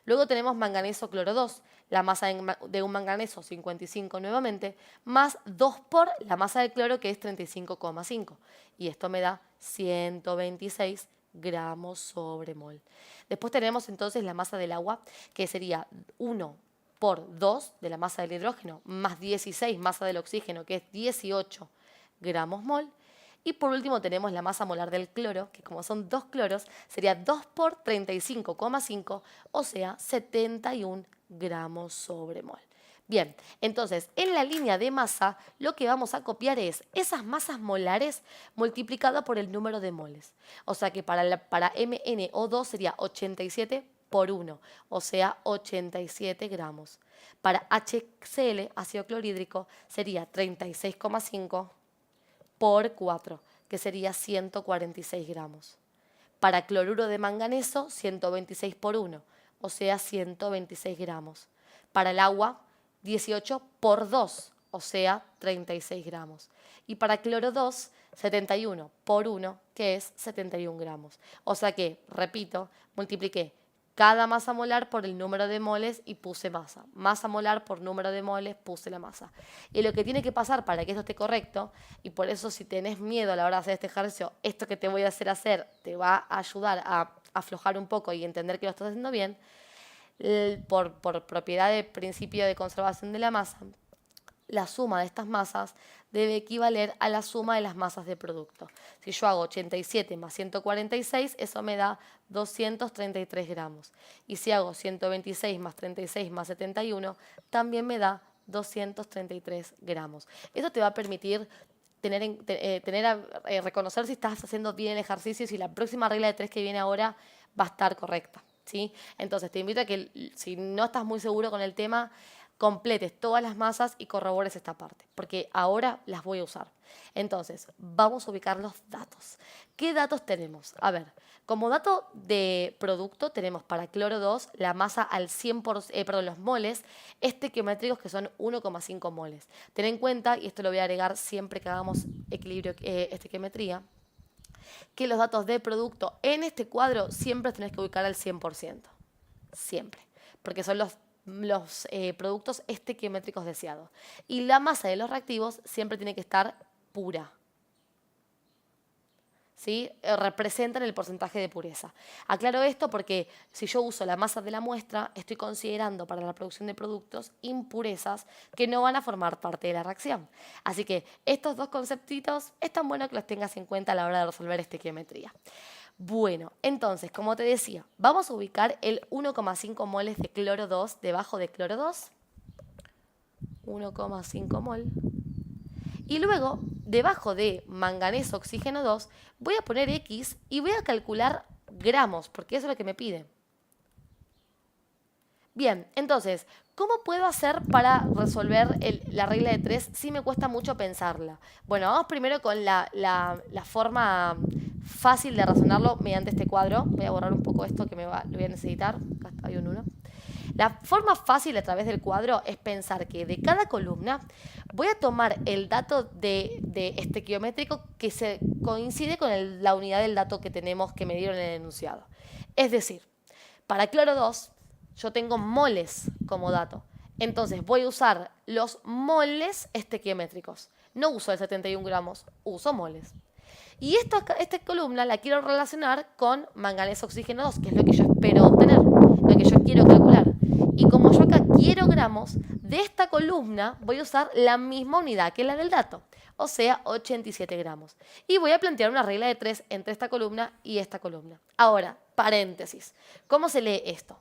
Luego tenemos manganeso cloro 2, la masa de un manganeso 55 nuevamente, más 2 por la masa del cloro que es 35,5. Y esto me da 126 gramos sobre mol. Después tenemos entonces la masa del agua, que sería 1 por 2 de la masa del hidrógeno, más 16 masa del oxígeno, que es 18 gramos mol. Y por último tenemos la masa molar del cloro, que como son 2 cloros, sería 2 por 35,5, o sea, 71 gramos sobre mol. Bien, entonces en la línea de masa lo que vamos a copiar es esas masas molares multiplicadas por el número de moles. O sea que para MnO2 sería 87 por 1, o sea 87 gramos. Para HCl, ácido clorhídrico, sería 36,5 por 4, que sería 146 gramos. Para cloruro de manganeso, 126 por 1, o sea 126 gramos. Para el agua, 18 por 2, o sea 36 gramos. Y para cloro 2, 71 por 1, que es 71 gramos. O sea que, repito, multipliqué cada masa molar por el número de moles y puse masa. Masa molar por número de moles, puse la masa. Y lo que tiene que pasar para que esto esté correcto, y por eso si tenés miedo a la hora de hacer este ejercicio, esto que te voy a hacer te va a ayudar a aflojar un poco y entender que lo estás haciendo bien, por propiedad de principio de conservación de la masa, la suma de estas masas debe equivaler a la suma de las masas de producto. Si yo hago 87 más 146, eso me da 233 gramos. Y si hago 126 más 36 más 71, también me da 233 gramos. Eso te va a permitir reconocer si estás haciendo bien el ejercicio y si la próxima regla de 3 que viene ahora va a estar correcta, ¿sí? Entonces te invito a que si no estás muy seguro con el tema, completes todas las masas y corrobores esta parte, porque ahora las voy a usar. Entonces, vamos a ubicar los datos. ¿Qué datos tenemos? A ver, como dato de producto tenemos para cloro 2 la masa al 100%, perdón, los moles estequiométricos que son 1,5 moles. Ten en cuenta, y esto lo voy a agregar siempre que hagamos equilibrio estequiometría, que los datos de producto en este cuadro siempre tenés que ubicar al 100%. Siempre. Porque son los productos estequiométricos deseados. Y la masa de los reactivos siempre tiene que estar pura. ¿Sí? Representan el porcentaje de pureza. Aclaro esto porque si yo uso la masa de la muestra, estoy considerando para la producción de productos impurezas que no van a formar parte de la reacción. Así que estos dos conceptitos es tan bueno que los tengas en cuenta a la hora de resolver estequiometría. Bueno, entonces, como te decía, vamos a ubicar el 1,5 moles de cloro 2 debajo de cloro 2. 1,5 mol. Y luego, debajo de manganeso oxígeno 2, voy a poner X y voy a calcular gramos, porque eso es lo que me pide. Bien, entonces, ¿cómo puedo hacer para resolver la regla de 3 si me cuesta mucho pensarla? Bueno, vamos primero con la forma fácil de razonarlo mediante este cuadro. Voy a borrar un poco esto que lo voy a necesitar. Acá está, hay un 1. La forma fácil a través del cuadro es pensar que de cada columna voy a tomar el dato de estequiométrico que se coincide con la unidad del dato que tenemos que medir en el enunciado. Es decir, para cloro 2 yo tengo moles como dato. Entonces voy a usar los moles estequiométricos. No uso el 71 gramos, uso moles. Y esta columna la quiero relacionar con manganeso oxígeno 2, que es lo que yo espero obtener, lo que yo quiero calcular. Y como yo acá quiero gramos, de esta columna voy a usar la misma unidad que la del dato, o sea, 87 gramos. Y voy a plantear una regla de 3 entre esta columna y esta columna. Ahora, paréntesis. ¿Cómo se lee esto?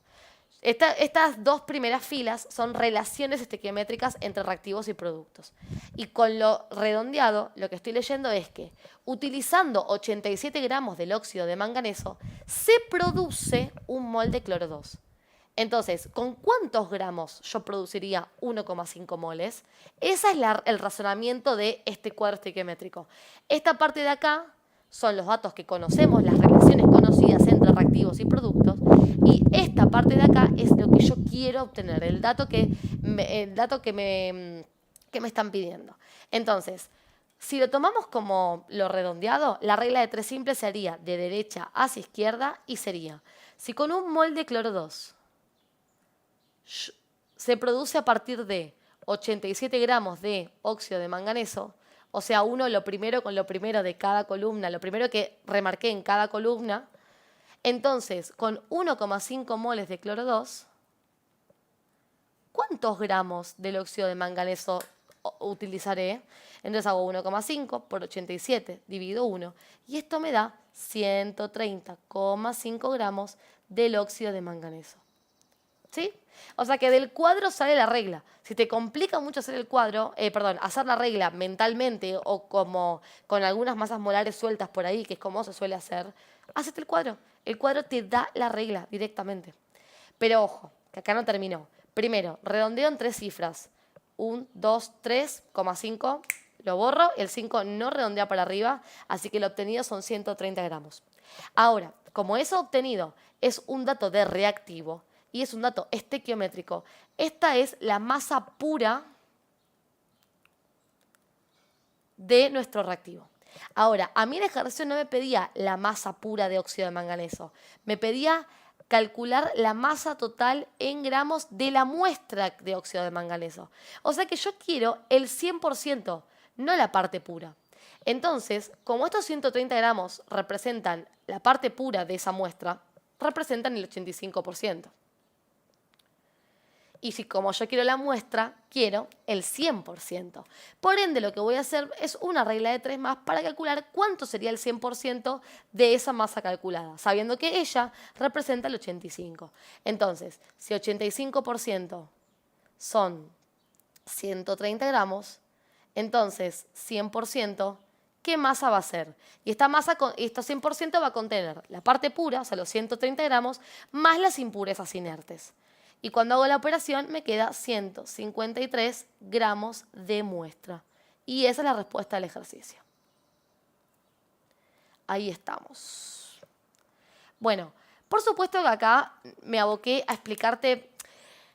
Estas dos primeras filas son relaciones estequiométricas entre reactivos y productos. Y con lo redondeado, lo que estoy leyendo es que utilizando 87 gramos del óxido de manganeso, se produce un mol de cloro 2. Entonces, ¿con cuántos gramos yo produciría 1,5 moles? Ese es el razonamiento de este cuadro estequiométrico. Esta parte de acá son los datos que conocemos, las relaciones conocidas entre reactivos y productos, y esta parte de acá es lo que yo quiero obtener, el dato que me están pidiendo. Entonces, si lo tomamos como lo redondeado, la regla de 3 simple sería de derecha hacia izquierda y sería, si con un mol de cloro 2 se produce a partir de 87 gramos de óxido de manganeso, o sea, lo primero con lo primero de cada columna, lo primero que remarqué en cada columna, entonces, con 1,5 moles de cloro 2, ¿cuántos gramos del óxido de manganeso utilizaré? Entonces hago 1,5 por 87, divido 1, y esto me da 130,5 gramos del óxido de manganeso. ¿Sí? O sea que del cuadro sale la regla. Si te complica mucho hacer hacer la regla mentalmente o como con algunas masas molares sueltas por ahí, que es como se suele hacer, hacete el cuadro. El cuadro te da la regla directamente. Pero ojo, que acá no terminó. Primero, redondeo en 3 cifras. 1, 2, 3,5. Lo borro, el 5 no redondea para arriba, así que lo obtenido son 130 gramos. Ahora, como eso obtenido es un dato de reactivo, y es un dato estequiométrico, esta es la masa pura de nuestro reactivo. Ahora, a mí el ejercicio no me pedía la masa pura de óxido de manganeso, me pedía calcular la masa total en gramos de la muestra de óxido de manganeso. O sea que yo quiero el 100%, no la parte pura. Entonces, como estos 130 gramos representan la parte pura de esa muestra, representan el 85%. Y si como yo quiero la muestra, quiero el 100%. Por ende, lo que voy a hacer es una regla de 3 más para calcular cuánto sería el 100% de esa masa calculada, sabiendo que ella representa el 85%. Entonces, si 85% son 130 gramos, entonces 100%, ¿qué masa va a ser? Y esta masa, esto 100% va a contener la parte pura, o sea, los 130 gramos, más las impurezas inertes. Y cuando hago la operación me queda 153 gramos de muestra. Y esa es la respuesta del ejercicio. ahí estamos. Bueno, por supuesto que acá me aboqué a explicarte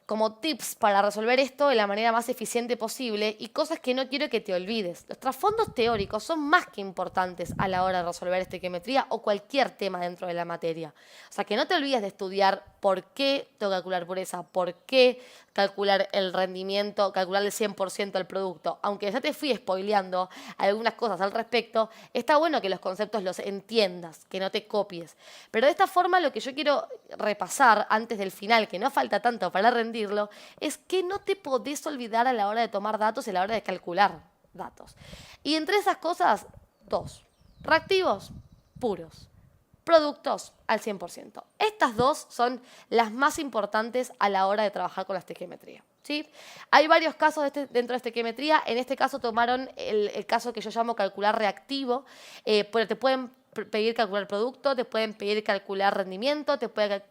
como tips para resolver esto de la manera más eficiente posible y cosas que no quiero que te olvides. Los trasfondos teóricos son más que importantes a la hora de resolver estequiometría o cualquier tema dentro de la materia. O sea, que no te olvides de estudiar por qué tengo que calcular pureza, por qué calcular el rendimiento, calcular el 100% del producto. Aunque ya te fui spoileando algunas cosas al respecto, está bueno que los conceptos los entiendas, que no te copies. Pero de esta forma lo que yo quiero repasar antes del final, que no falta tanto para rendirlo, es que no te podés olvidar a la hora de tomar datos y a la hora de calcular datos. Y entre esas cosas, dos. Reactivos puros. Productos al 100%. Estas dos son las más importantes a la hora de trabajar con la estequiometría, ¿sí? Hay varios casos dentro de estequiometría. En este caso tomaron el caso que yo llamo calcular reactivo, pero te pueden pedir calcular producto, te pueden pedir calcular rendimiento, te pueden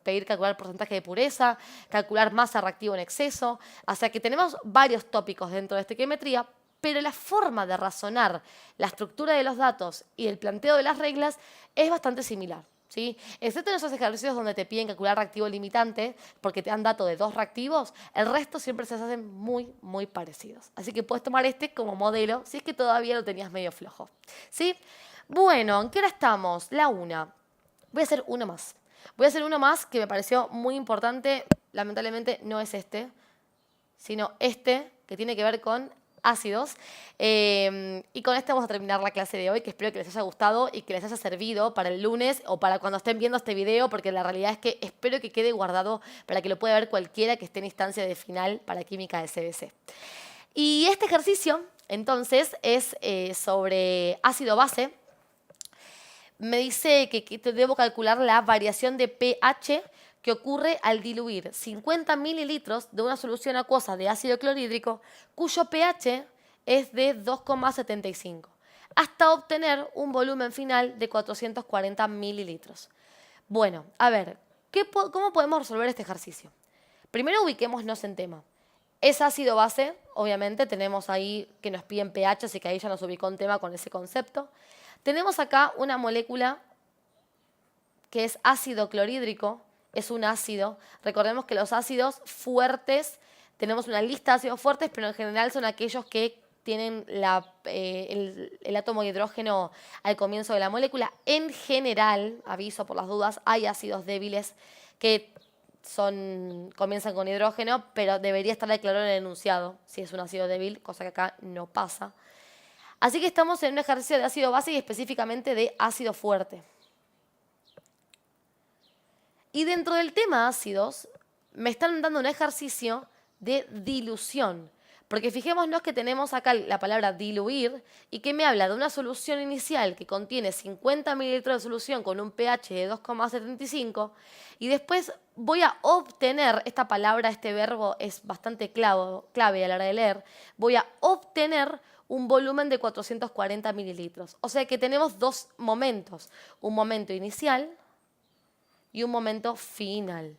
pedir calcular porcentaje de pureza, calcular masa reactivo en exceso. O sea que tenemos varios tópicos dentro de estequiometría, pero la forma de razonar la estructura de los datos y el planteo de las reglas es bastante similar, ¿sí? Excepto en esos ejercicios donde te piden calcular reactivo limitante, porque te dan datos de 2 reactivos, el resto siempre se hacen muy, muy parecidos. Así que puedes tomar este como modelo si es que todavía lo tenías medio flojo, ¿sí? Bueno, ¿en qué hora estamos? La 1. Voy a hacer uno más. Voy a hacer uno más que me pareció muy importante. Lamentablemente no es este, sino este, que tiene que ver con ácidos. Y con este vamos a terminar la clase de hoy, que espero que les haya gustado y que les haya servido para el lunes o para cuando estén viendo este video, porque la realidad es que espero que quede guardado para que lo pueda ver cualquiera que esté en instancia de final para química de CBC. Y este ejercicio, entonces, es sobre ácido-base. Me dice que debo calcular la variación de pH que ocurre al diluir 50 mililitros de una solución acuosa de ácido clorhídrico cuyo pH es de 2,75 hasta obtener un volumen final de 440 mililitros. Bueno, a ver, ¿cómo podemos resolver este ejercicio? Primero ubiquémonos en tema. Es ácido base, obviamente, tenemos ahí que nos piden pH, así que ahí ya nos ubicó en tema con ese concepto. Tenemos acá una molécula que es ácido clorhídrico, es un ácido. Recordemos que los ácidos fuertes, tenemos una lista de ácidos fuertes, pero en general son aquellos que tienen el átomo de hidrógeno al comienzo de la molécula. En general, aviso por las dudas, hay ácidos débiles que comienzan con hidrógeno, pero debería estar claro en el enunciado si es un ácido débil, cosa que acá no pasa. Así que estamos en un ejercicio de ácido base y específicamente de ácido fuerte. Y dentro del tema ácidos, me están dando un ejercicio de dilución. Porque fijémonos que tenemos acá la palabra diluir y que me habla de una solución inicial que contiene 50 mililitros de solución con un pH de 2,75 y después voy a obtener, esta palabra, este verbo es bastante clave a la hora de leer, voy a obtener un volumen de 440 mililitros. O sea que tenemos dos momentos, un momento inicial y un momento final.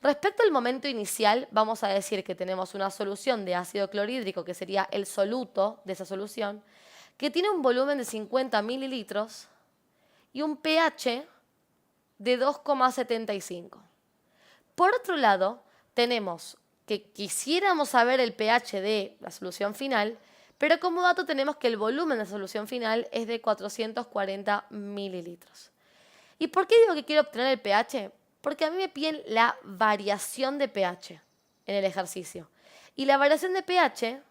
Respecto al momento inicial, vamos a decir que tenemos una solución de ácido clorhídrico, que sería el soluto de esa solución, que tiene un volumen de 50 mililitros y un pH de 2,75. Por otro lado, tenemos que quisiéramos saber el pH de la solución final, pero como dato tenemos que el volumen de la solución final es de 440 mililitros. ¿Y por qué digo que quiero obtener el pH? Porque a mí me piden la variación de pH en el ejercicio. Y la variación de pH,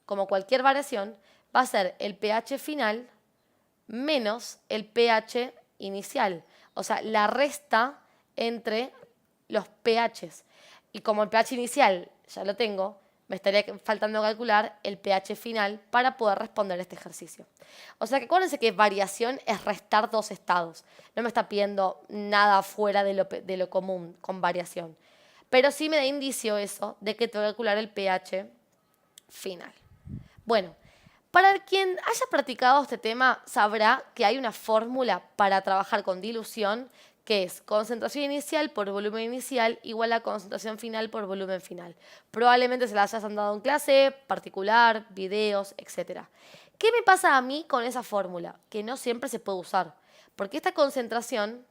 como cualquier variación, va a ser el pH final menos el pH inicial. O sea, la resta entre los pHs. Y como el pH inicial ya lo tengo, me estaría faltando calcular el pH final para poder responder este ejercicio. O sea que acuérdense que variación es restar dos estados. No me está pidiendo nada fuera de lo común con variación. Pero sí me da indicio eso de que tengo que calcular el pH final. Bueno, para quien haya practicado este tema sabrá que hay una fórmula para trabajar con dilución que es concentración inicial por volumen inicial igual a concentración final por volumen final. Probablemente se las hayas dado en clase, particular, videos, etc. ¿Qué me pasa a mí con esa fórmula? Que no siempre se puede usar, porque esta concentración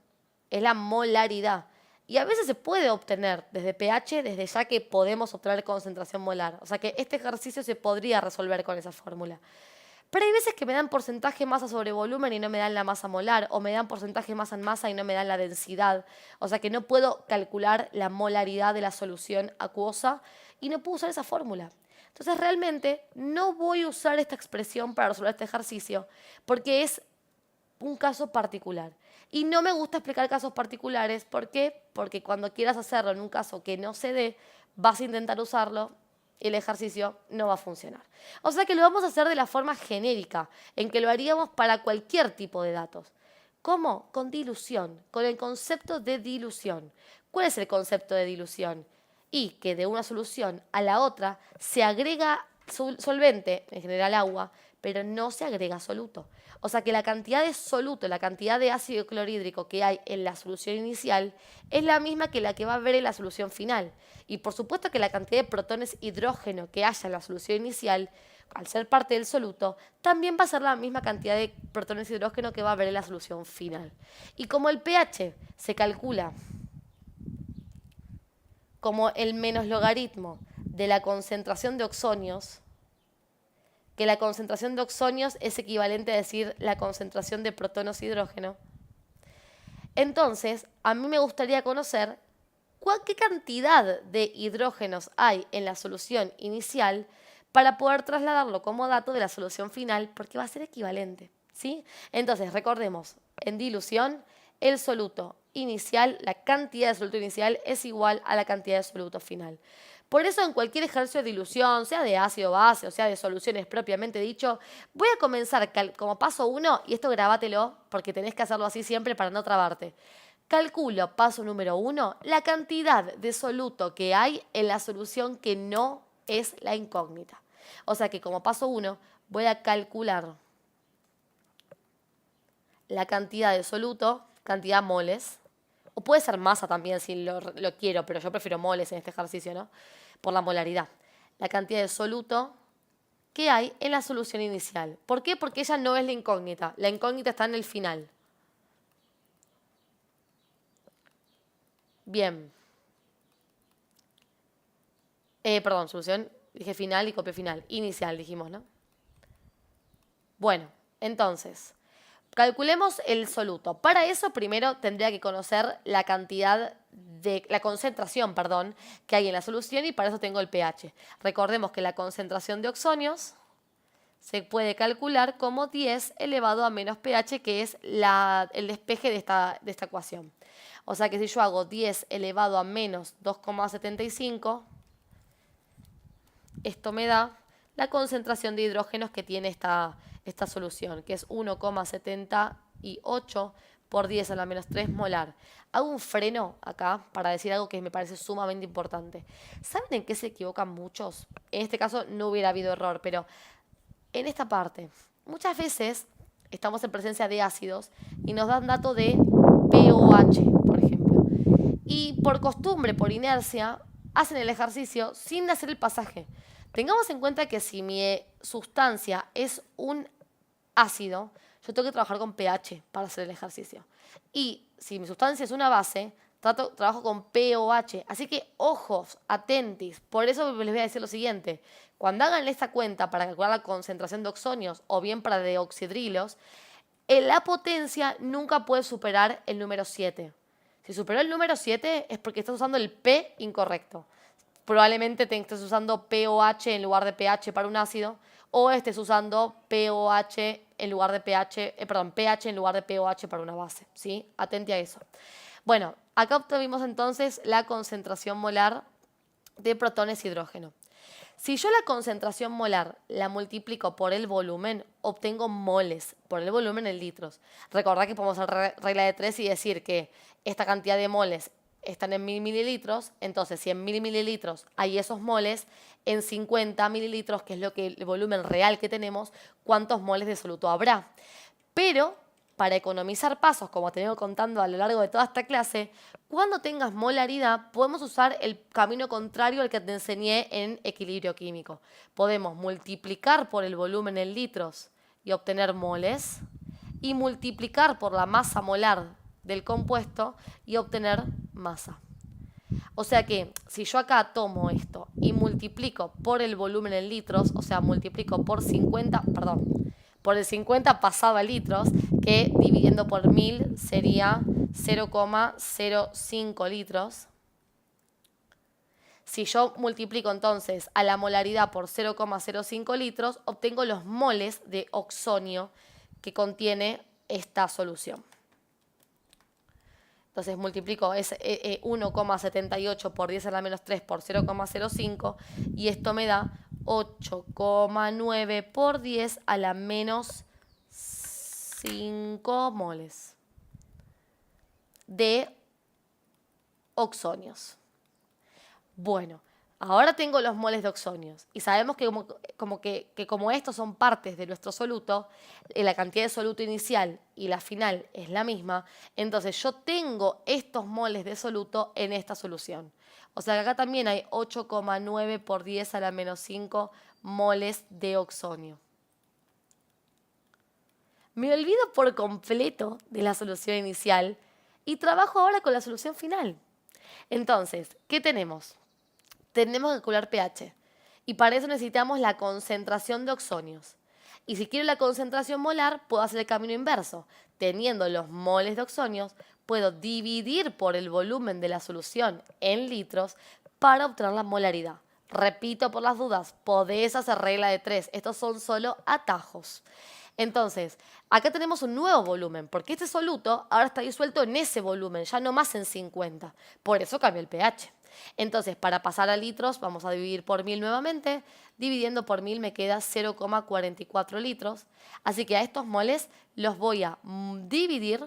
es la molaridad. Y a veces se puede obtener desde pH, desde ya que podemos obtener concentración molar. O sea que este ejercicio se podría resolver con esa fórmula. Pero hay veces que me dan porcentaje masa sobre volumen y no me dan la masa molar, o me dan porcentaje masa en masa y no me dan la densidad. O sea que no puedo calcular la molaridad de la solución acuosa y no puedo usar esa fórmula. Entonces realmente no voy a usar esta expresión para resolver este ejercicio porque es un caso particular. Y no me gusta explicar casos particulares. ¿Por qué? Porque cuando quieras hacerlo en un caso que no se dé, vas a intentar usarlo y el ejercicio no va a funcionar. O sea que lo vamos a hacer de la forma genérica, en que lo haríamos para cualquier tipo de datos. ¿Cómo? Con dilución, con el concepto de dilución. ¿Cuál es el concepto de dilución? Y que de una solución a la otra se agrega solvente, en general agua, pero no se agrega soluto. O sea que la cantidad de soluto, la cantidad de ácido clorhídrico que hay en la solución inicial es la misma que la que va a haber en la solución final. Y por supuesto que la cantidad de protones hidrógeno que haya en la solución inicial, al ser parte del soluto, también va a ser la misma cantidad de protones hidrógeno que va a haber en la solución final. Y como el pH se calcula como el menos logaritmo de la concentración de oxonios, que la concentración de oxonios es equivalente a decir la concentración de protones hidrógeno. Entonces, a mí me gustaría conocer qué cantidad de hidrógenos hay en la solución inicial para poder trasladarlo como dato de la solución final, porque va a ser equivalente, ¿sí? Entonces, recordemos, en dilución, el soluto inicial, la cantidad de soluto inicial es igual a la cantidad de soluto final. Por eso en cualquier ejercicio de dilución, sea de ácido base o sea de soluciones propiamente dicho, voy a comenzar como paso 1, y esto grabátelo porque tenés que hacerlo así siempre para no trabarte. Calculo, paso número 1, la cantidad de soluto que hay en la solución que no es la incógnita. O sea que como paso 1 voy a calcular la cantidad de soluto, cantidad moles, o puede ser masa también si lo quiero, pero yo prefiero moles en este ejercicio, ¿no? Por la molaridad. La cantidad de soluto que hay en la solución inicial. ¿Por qué? Porque ella no es la incógnita. La incógnita está en el final. Bien. Perdón, solución, dije final y copié final. Inicial dijimos, ¿no? Bueno, entonces, calculemos el soluto. Para eso primero tendría que conocer la concentración, que hay en la solución y para eso tengo el pH. Recordemos que la concentración de oxonios se puede calcular como 10 elevado a menos pH, que es el despeje de esta ecuación. O sea que si yo hago 10 elevado a menos 2,75, esto me da la concentración de hidrógenos que tiene esta solución, que es 1,78 por 10 a la menos 3 molar. Hago un freno acá para decir algo que me parece sumamente importante. ¿Saben en qué se equivocan muchos? En este caso no hubiera habido error, pero en esta parte, muchas veces estamos en presencia de ácidos y nos dan dato de pOH, por ejemplo. Y por costumbre, por inercia, hacen el ejercicio sin hacer el pasaje. Tengamos en cuenta que si mi sustancia es un ácido, yo tengo que trabajar con pH para hacer el ejercicio. Y si mi sustancia es una base, trabajo con pOH. Así que ojos, atentis. Por eso les voy a decir lo siguiente. Cuando hagan esta cuenta para calcular la concentración de oxonios o bien para deoxidrilos, la potencia nunca puede superar el número 7. Si superó el número 7 es porque estás usando el P incorrecto. Probablemente estés usando pOH en lugar de pH para un ácido, o estés usando pOH en lugar de pH en lugar de pOH para una base, ¿sí? Atente a eso. Bueno, acá obtuvimos entonces la concentración molar de protones hidrógeno. Si yo la concentración molar la multiplico por el volumen, obtengo moles, por el volumen en litros. Recordad que podemos hacer regla de 3 y decir que esta cantidad de moles están en 1000 mililitros, entonces si en 1000 mililitros hay esos moles, en 50 mililitros, que es el volumen real que tenemos, ¿cuántos moles de soluto habrá? Pero para economizar pasos, como te vengo contando a lo largo de toda esta clase, cuando tengas molaridad podemos usar el camino contrario al que te enseñé en equilibrio químico. Podemos multiplicar por el volumen en litros y obtener moles, y multiplicar por la masa molar del compuesto y obtener masa. O sea que si yo acá tomo esto y multiplico por el volumen en litros, o sea, multiplico por 50, perdón, por el 50 pasado a litros, que dividiendo por 1000 sería 0,05 litros. Si yo multiplico entonces a la molaridad por 0,05 litros, obtengo los moles de oxonio que contiene esta solución. Entonces multiplico 1,78 por 10 a la menos 3 por 0,05 y esto me da 8,9 por 10 a la menos 5 moles de oxonios. Bueno, ahora tengo los moles de oxonios y sabemos que como estos son partes de nuestro soluto, la cantidad de soluto inicial y la final es la misma, entonces yo tengo estos moles de soluto en esta solución. O sea que acá también hay 8,9 por 10 a la menos 5 moles de oxonio. Me olvido por completo de la solución inicial y trabajo ahora con la solución final. Entonces, ¿qué tenemos? Tenemos que calcular pH y para eso necesitamos la concentración de oxonios. Y si quiero la concentración molar, puedo hacer el camino inverso. Teniendo los moles de oxonios, puedo dividir por el volumen de la solución en litros para obtener la molaridad. Repito por las dudas, podés hacer regla de 3. Estos son solo atajos. Entonces, acá tenemos un nuevo volumen, porque este soluto ahora está disuelto en ese volumen, ya no más en 50. Por eso cambia el pH. Entonces, para pasar a litros, vamos a dividir por 1000 nuevamente. Dividiendo por 1000 me queda 0,44 litros. Así que a estos moles los voy a dividir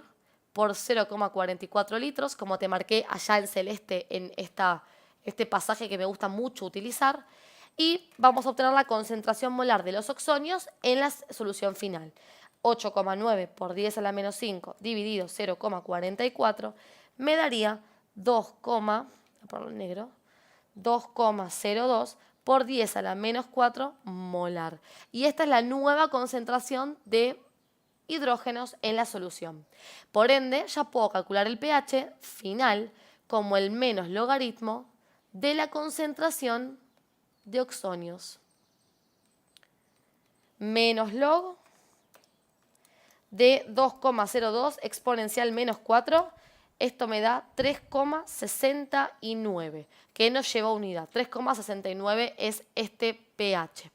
por 0,44 litros, como te marqué allá en celeste en este pasaje que me gusta mucho utilizar. Y vamos a obtener la concentración molar de los oxonios en la solución final. 8,9 por 10 a la menos 5 dividido 0,44 me daría 2,02 por 10 a la menos 4 molar. Y esta es la nueva concentración de hidrógenos en la solución. Por ende, ya puedo calcular el pH final como el menos logaritmo de la concentración de oxonios. Menos log de 2,02 exponencial menos 4. Esto me da 3,69, que nos lleva a unidad. 3,69 es este pH.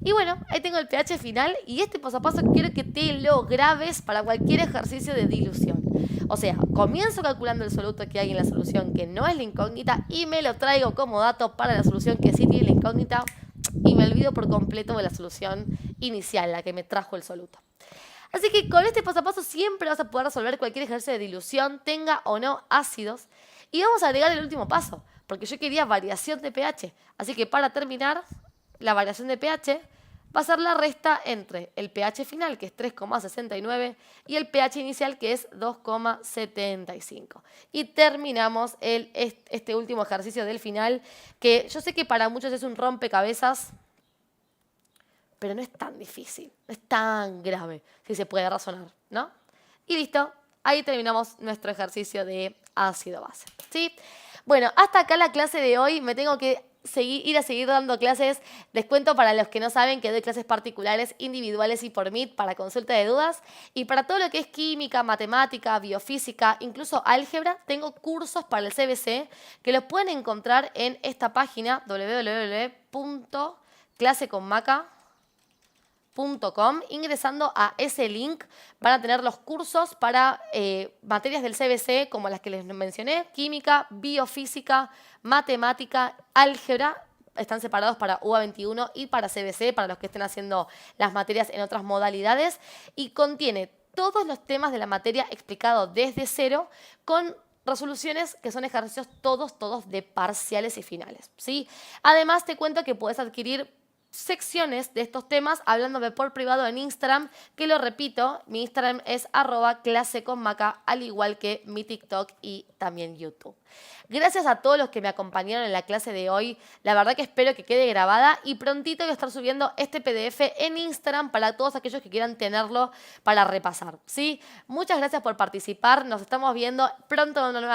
Y bueno, ahí tengo el pH final y este paso a paso quiero que te lo grabes para cualquier ejercicio de dilución. O sea, comienzo calculando el soluto que hay en la solución que no es la incógnita y me lo traigo como dato para la solución que sí tiene la incógnita y me olvido por completo de la solución inicial, la que me trajo el soluto. Así que con este paso a paso siempre vas a poder resolver cualquier ejercicio de dilución, tenga o no ácidos. Y vamos a agregar el último paso, porque yo quería variación de pH. Así que para terminar, la variación de pH va a ser la resta entre el pH final, que es 3,69, y el pH inicial, que es 2,75. Y terminamos este último ejercicio del final, que yo sé que para muchos es un rompecabezas, pero no es tan difícil, no es tan grave, si se puede razonar, ¿no? Y listo, ahí terminamos nuestro ejercicio de ácido-base, ¿sí? Bueno, hasta acá la clase de hoy. Me tengo que ir a seguir dando clases. Les cuento para los que no saben que doy clases particulares, individuales y por Meet para consulta de dudas. Y para todo lo que es química, matemática, biofísica, incluso álgebra, tengo cursos para el CBC que los pueden encontrar en esta página www.claseconmaca.com. Ingresando a ese link van a tener los cursos para materias del CBC como las que les mencioné: química, biofísica, matemática, álgebra. Están separados para UBA 21 y para CBC, para los que estén haciendo las materias en otras modalidades, y contiene todos los temas de la materia explicados desde cero, con resoluciones que son ejercicios todos de parciales y finales, ¿sí? Además te cuento que puedes adquirir secciones de estos temas hablándome por privado en Instagram, que lo repito, mi Instagram es @claseconmaca, al igual que mi TikTok y también YouTube. Gracias a todos los que me acompañaron en la clase de hoy. La verdad que espero que quede grabada y prontito voy a estar subiendo este PDF en Instagram para todos aquellos que quieran tenerlo para repasar, ¿sí? Muchas gracias por participar. Nos estamos viendo pronto en una nueva